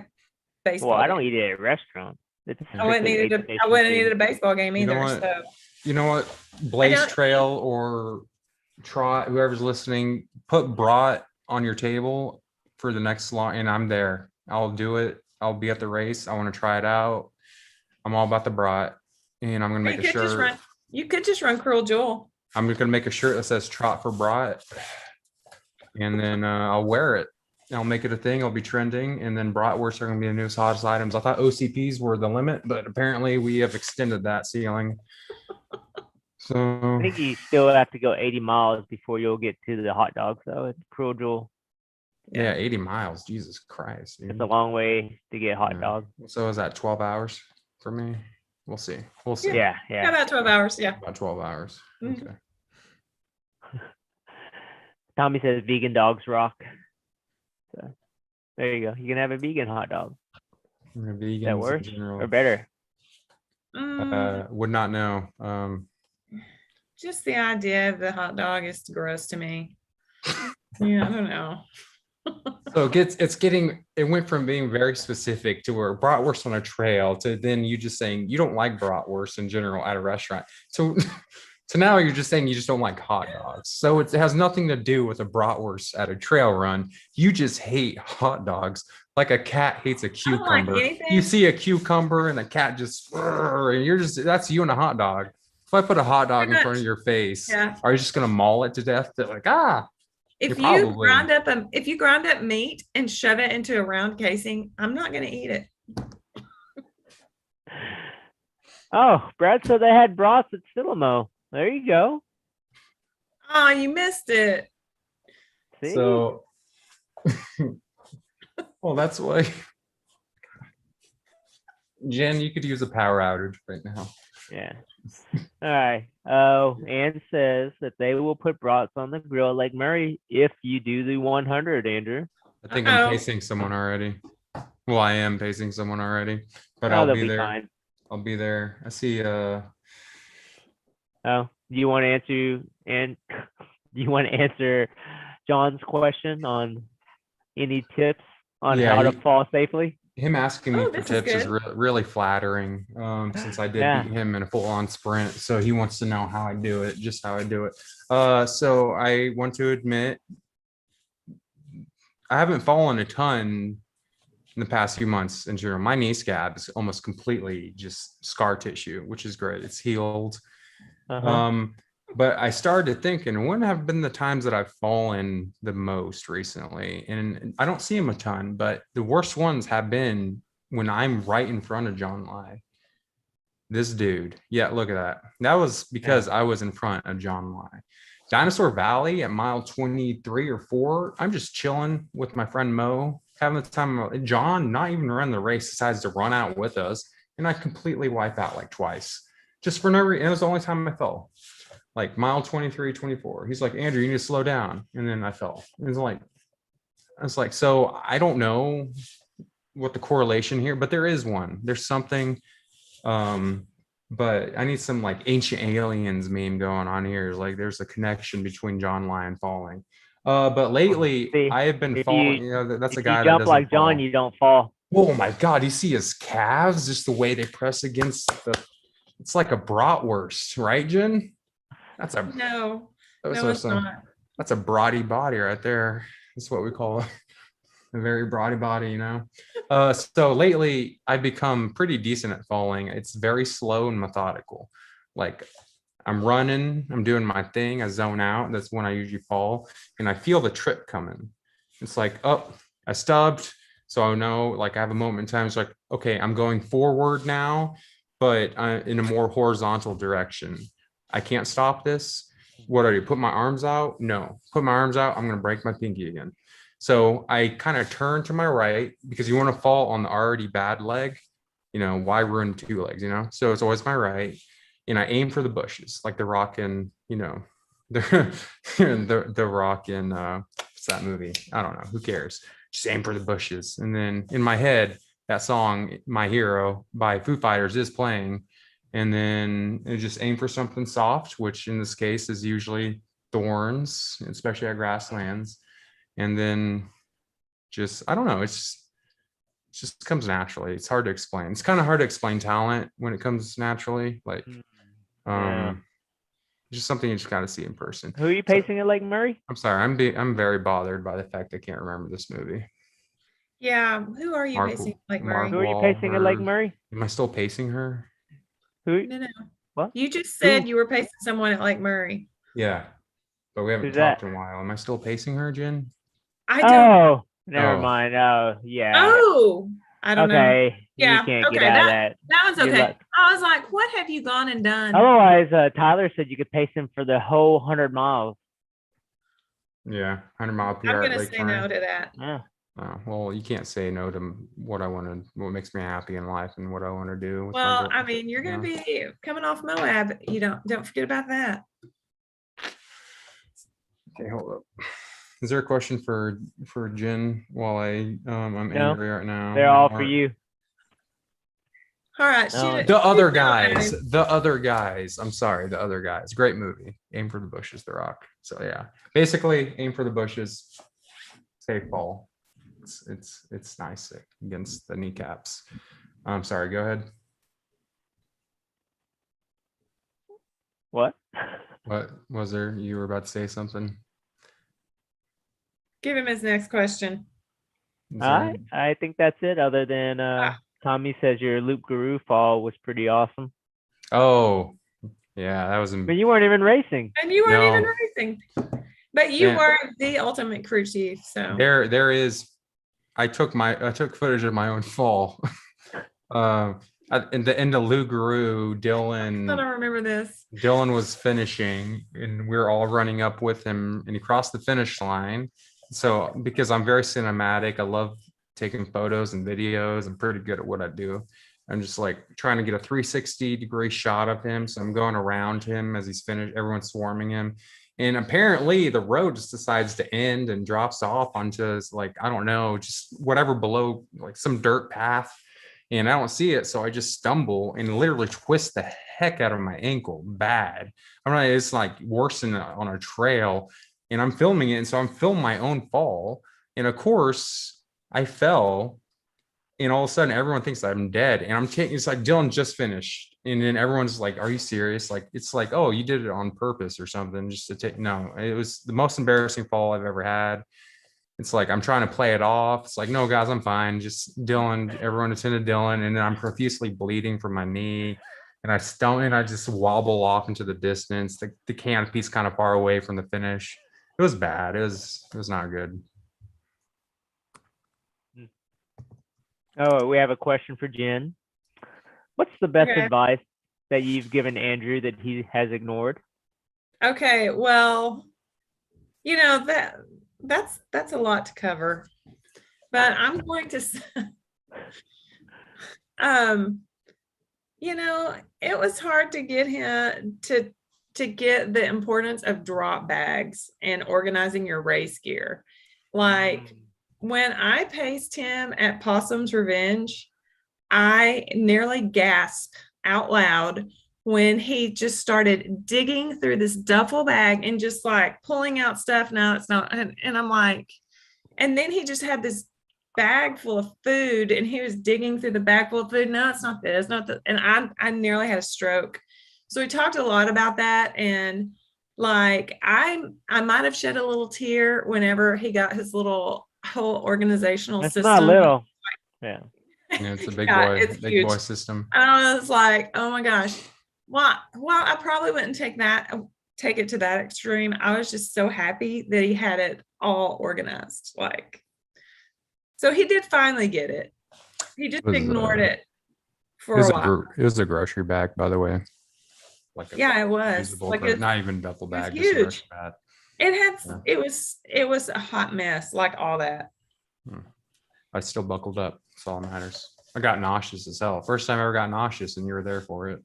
baseball. Well, I don't game. eat it at restaurants. It's I wouldn't strictly eat aid it. I station wouldn't eat food. it at a baseball game You know either. what? So You know what? Blaze don't- Trail or Trot, whoever's listening, put brat on your table for the next long, and I'm there. I'll do it. I'll be at the race. I want to try it out. I'm all about the brat, and I'm gonna make a shirt. You could just run Cruel Jewel. I'm gonna make a shirt that says "Trot for Brat," and then I'll wear it. I'll make it a thing. I'll be trending, and then bratwursts are gonna be the newest hottest items. I thought OCPs were the limit, but apparently we have extended that ceiling. So I think you still have to go 80 miles before you'll get to the hot dogs, though. It's Cruel Jewel. yeah, 80 miles. Jesus Christ. It's Dude. a long way to get hot Yeah. dogs. So is that 12 hours for me? We'll see. We'll see. Yeah, Yeah, yeah. about 12 hours. Yeah. About 12 hours. Mhm. Okay. Tommy says vegan dogs rock. So there you go. You can have a vegan hot dog. Vegans That in worse general, or better? would not know. Just the idea of the hot dog is gross to me. Yeah, I don't know. So it went from being very specific to where bratwurst on a trail to then you just saying you don't like bratwurst in general at a restaurant. So so now you're just saying you just don't like hot dogs. So it has nothing to do with a bratwurst at a trail run. You just hate hot dogs like a cat hates a don't like cucumber. anything. You see a cucumber and a cat just and you're just that's you and a hot dog. If I put a hot dog in Pretty front of much. your face, Yeah. are you just gonna maul it to death? They're like, If You're you probably- grind up meat and shove it into a round casing, I'm not going to eat it. Oh, Brad said they had brats at Syllamo. There you go. Oh, you missed it. See? so well, that's why Jen, you could use a power outage right now. Yeah. All right. Oh, Ann says that they will put brats on the grill at Lake Murray if you do the 100, Andrew. I think Uh-oh. I'm pacing someone already. Well, I am pacing someone already, but Oh, I'll they'll be there. fine. I'll be there. I see Oh, do you want to answer and do you want to answer John's question on any tips on Yeah, how to he- fall safely? him asking me Oh, for this is tips is good. really flattering, since I did Yeah. beat him in a full-on sprint. So he wants to know how I do it, just how I do it. So I want to admit I haven't fallen a ton in the past few months in general. My knee scab is almost completely just scar tissue, which is great. It's healed. Uh-huh. But I started thinking, when have been the times that I've fallen the most recently? And I don't see them a ton, but the worst ones have been when I'm right in front of John Lai. This dude. Yeah, look at that. That was because I was in front of John Lai. Dinosaur Valley at mile 23 or 4. I'm just chilling with my friend Mo, having the time. John, not even run the race, decides to run out with us. And I completely wipe out like twice. Just for no reason. It was the only time I fell. Like mile 23, 24. He's like, Andrew, you need to slow down. And then I fell. It was like, so I don't know what the correlation here, but there is one. There's something. But I need some like ancient aliens meme going on here. Like there's a connection between John Lyon falling. But lately See, I have been if falling. you- That's a If guy you that jump doesn't like John, fall. you don't fall. Oh my God, you see his calves, just the way they press against it's like a bratwurst, right, Jen? That's a No, that's no, a- it's not. that's a broady body right there. That's what we call a very broady body, you know. So lately I've become pretty decent at falling. It's very slow and methodical. Like I'm running, I'm doing my thing, I zone out. That's when I usually fall, and I feel the trip coming. It's like, oh, I stubbed. So I know, like I have a moment in time. It's like, okay, I'm going forward now, but in a more horizontal direction. I can't stop this. What do I do? Put my arms out? No. Put my arms out. I'm going to break my pinky again. So I kind of turn to my right because you want to fall on the already bad leg. You know, why ruin two legs, you know? So it's always my right. and I aim for the bushes, like the Rock in, the Rock in what's that movie? I don't know. Who cares? Just aim for the bushes. And then in my head, that song, My Hero by Foo Fighters is playing. And then I just aim for something soft, which in this case is usually thorns, especially at Grasslands. And then I don't know, it just comes naturally. It's hard to explain. It's kind of hard to explain talent when it comes naturally. Like, Yeah. just something you just got to see in person. Who are you pacing at Lake Murray? I'm sorry, I'm very bothered by the fact I can't remember this movie. Yeah. Who are you pacing like Murray? Who are you pacing at Lake Murray? Am I still pacing her? Who? No. What? You just said you were pacing someone at Lake Murray. Yeah, but we haven't Who's talked that? in a while. Am I still pacing her, Jen? I don't. Oh, never Oh. mind. Oh, yeah. Oh, I don't know. Okay. Yeah, You can't okay, get out of that. That one's You're okay. luck- I was like, what have you gone and done? Otherwise, Tyler said you could pace him for the whole 100 miles. Yeah, 100-mile PR I'm at gonna Lake say no Murray. to that. Yeah. Oh, well, you can't say no to what makes me happy in life and what I want to do. With my Well, girl- I mean, you're gonna be coming off Moab. You don't forget about that. Okay, hold up. Is there a question for Jen while I'm No, angry right now? They're all for Or- you. All right. No, shoot it. The other Shoot it, guys, I'm sorry, the other guys. Great movie. Aim for the bushes, The Rock. So yeah, basically, aim for the bushes, safe ball. It's nice against the kneecaps. I'm sorry. Go ahead. What? What was there? You were about to say something. Give him his next question. Is there- I think that's it. Other than Tommy says your Loop Guru fall was pretty awesome. Oh, yeah, that was. But you weren't even racing. And you weren't even No. racing. But you Yeah. were the ultimate crew chief. So There is. I took footage of my own fall. In the Lou Guru, I don't Dylan remember this. was finishing, and we were all running up with him, and he crossed the finish line. So because I'm very cinematic, I love taking photos and videos. I'm pretty good at what I do. I'm just like trying to get a 360-degree shot of him. So I'm going around him as he's finished. Everyone's swarming him. And apparently the road just decides to end and drops off onto like, I don't know, just whatever below, like some dirt path. And I don't see it. So I just stumble and literally twist the heck out of my ankle bad. I don't know, it's like worse than on a trail. And I'm filming it. And so I'm filming my own fall. And of course, I fell. And all of a sudden, everyone thinks I'm dead. And it's like Dylan just finished. And then everyone's like, are you serious? Like, it's like, oh, you did it on purpose or something just to take. No, it was the most embarrassing fall I've ever had. It's like, I'm trying to play it off. It's like, no, guys, I'm fine. Just Dylan, everyone attended Dylan. And then I'm profusely bleeding from my knee. And I just wobble off into the distance. The canopy's kind of far away from the finish. It was bad. It was not good. Oh, we have a question for Jen. What's the best Okay. advice that you've given Andrew that he has ignored? Okay, well, that's a lot to cover. But I'm going to say, it was hard to get him to get the importance of drop bags and organizing your race gear. Like when I paced him at Possum's Revenge, I nearly gasped out loud when he just started digging through this duffel bag and just like pulling out stuff. No, it's not. And I'm like, and then he just had this bag full of food and he was digging through the bag full of food. No, it's not this, not that. And I nearly had a stroke. So we talked a lot about that. And like, I might have shed a little tear whenever he got his little whole organizational It's system. not little. Yeah. Yeah, it's a big Yeah, boy, it's big huge. boy system. I was like, oh my gosh. Well, I probably wouldn't take it to that extreme. I was just so happy that he had it all organized. Like, so he did finally get it. He just Was, ignored it It for was a while. it was a grocery bag, by the way. Like Yeah, it was. usable, Like but not even duffel was bag, just a huge. grocery bag. It had Yeah. it was a hot mess, like all that. I still buckled up. That's all that matters. I got nauseous as hell. First time I ever got nauseous, and you were there for it.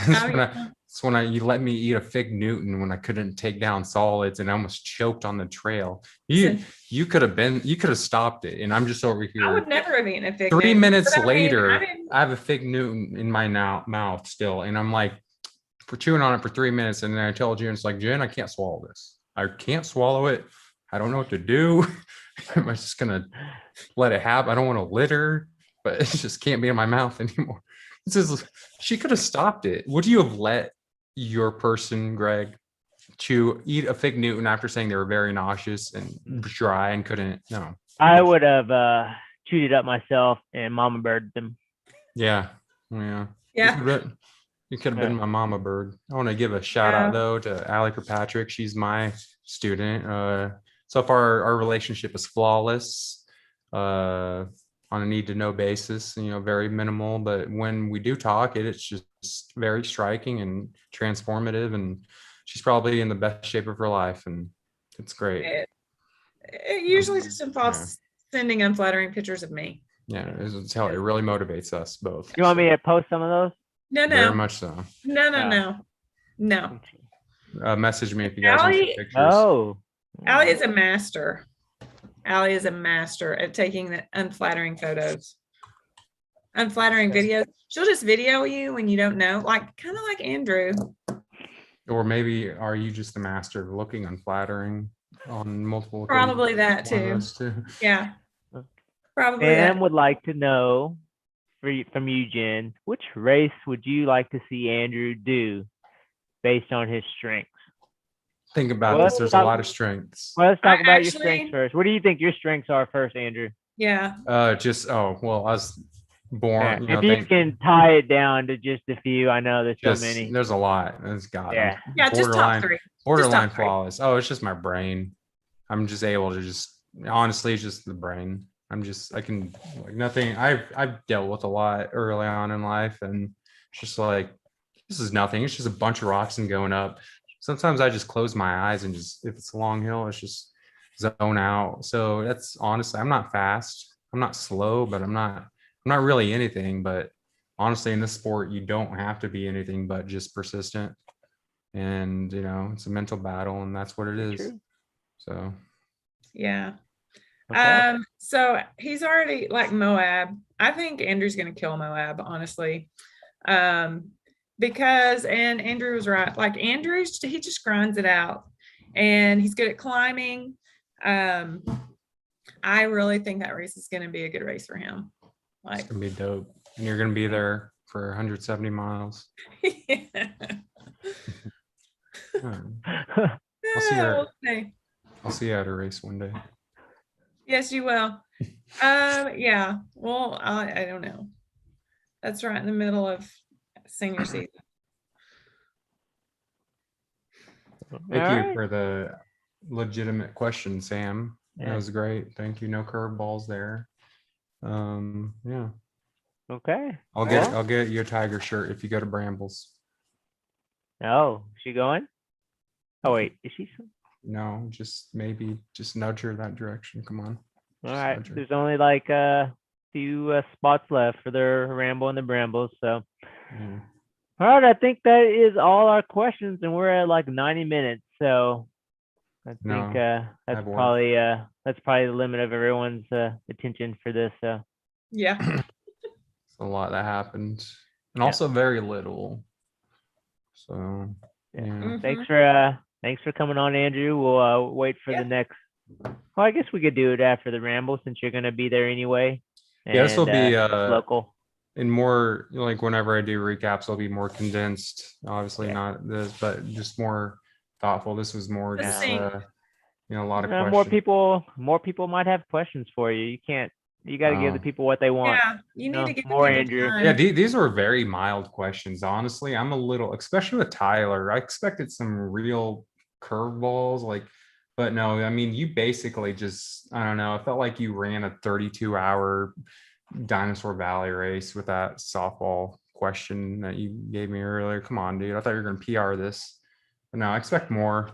Oh, yeah. It's when you let me eat a fig Newton when I couldn't take down solids and I almost choked on the trail. Listen, You could have stopped it, and I'm just over I here. would never have eaten a fig 3 Newton, minutes but I mean, later, I didn't. I have a fig Newton in my mouth still, and I'm like, for chewing on it for 3 minutes, and then I told you, and it's like, Jen, I can't swallow this. I can't swallow it. I don't know what to do. Am I just gonna let it happen? I don't want to litter, but it just can't be in my mouth anymore. It says she could have stopped it. Would you have let your person, Greg, eat a fig Newton after saying they were very nauseous and dry and couldn't? No. I would have chewed it up myself and mama bird them. Yeah. Yeah. You could have been my mama bird. I want to give a shout out though to Allie Kirkpatrick. She's my student. So far our relationship is flawless. On a need to know basis, very minimal, but when we do talk, it's just very striking and transformative, and she's probably in the best shape of her life, and it's great. It usually just involves sending unflattering pictures of me. Yeah, it's how it really motivates us both. You want me to post some of those? No. Very much so. No. Message me if you guys want some pictures. Oh, Allie is a master. Allie is a master at taking the unflattering photos, unflattering videos. She'll just video you when you don't know, kind of like Andrew. Or maybe are you just a master of looking unflattering on multiple occasions? Probably that too. Yeah, probably. Sam would like to know from you, Jen, which race would you like to see Andrew do based on his strengths? Think about this. There's a lot of strengths. Well, let's talk about your strengths first. What do you think your strengths are first, Andrew? Yeah. I was born. If you can tie it down to just a few, I know there's so many. There's a lot. There's got yeah, just top three. Borderline flawless. Oh, it's just my brain. I'm just able to honestly, it's just the brain. I can nothing. I've dealt with a lot early on in life, and it's just like this is nothing. It's just a bunch of rocks and going up. Sometimes I just close my eyes and if it's a long hill, it's just zone out. So that's honestly, I'm not fast. I'm not slow, but I'm not really anything. But honestly, in this sport, you don't have to be anything but just persistent. And, it's a mental battle, and that's what it is. True. So. Yeah. Okay. So he's already Moab. I think Andrew's going to kill Moab, honestly. Because Andrew was right. He just grinds it out, and he's good at climbing. I really think that race is going to be a good race for him. It's gonna be dope, and you're gonna be there for 170 miles. Yeah. I'll see you at a race one day. Yes, you will. Yeah. Well, I don't know. That's right in the middle of senior season. Thank you for the legitimate question, Sam. That was great. Thank you. No curveballs there. Yeah. Okay. I'll get you a tiger shirt if you go to Brambles. Oh, is she going? Oh wait, is she? No, just nudge her that direction. Come on. All right. There's only a few spots left for the Ramble and the Brambles. So, all right. I think that is all our questions, and we're at 90 minutes. So, I think that's probably the limit of everyone's attention for this. So, yeah, it's a lot that happened, and also very little. So, yeah. Mm-hmm. Thanks for coming on, Andrew. We'll wait for the next. Well, I guess we could do it after the Ramble since you're going to be there anyway. And, this will be local. And more whenever I do recaps, it'll be more condensed. Obviously not this, but just more thoughtful. This was more just a lot of questions. More people might have questions for you. You got to give the people what they want. Yeah, you need to get more, Andrew. Time. Yeah, these were very mild questions. Honestly, I'm a little, especially with Tyler. I expected some real curveballs, but no. I mean, you basically just, I don't know. I felt like you ran a 32-hour Dinosaur Valley race with that softball question that you gave me earlier. Come on, dude. I thought you were going to PR this. But no, I expect more.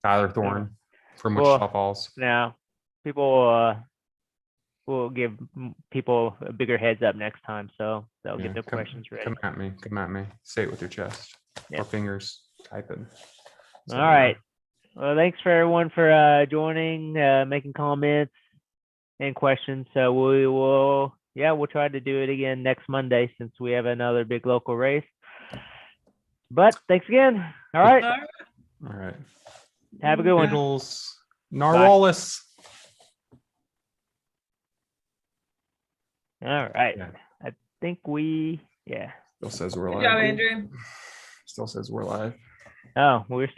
Tyler Thorne from Wichita Falls. Now, people we'll give people a bigger heads up next time, so they'll Yeah, get their questions ready. Come at me. Come at me. Say it with your chest or Yep. fingers. Type it. All right. Well, thanks for everyone for joining, making comments and questions. So we'll try to do it again next Monday since we have another big local race. But thanks again. All right. All right. All right. Have a good one. Pickles. Narwhalis. All right. Yeah. I think Still says we're Good live. job, Andrew. Still says we're live. oh, we're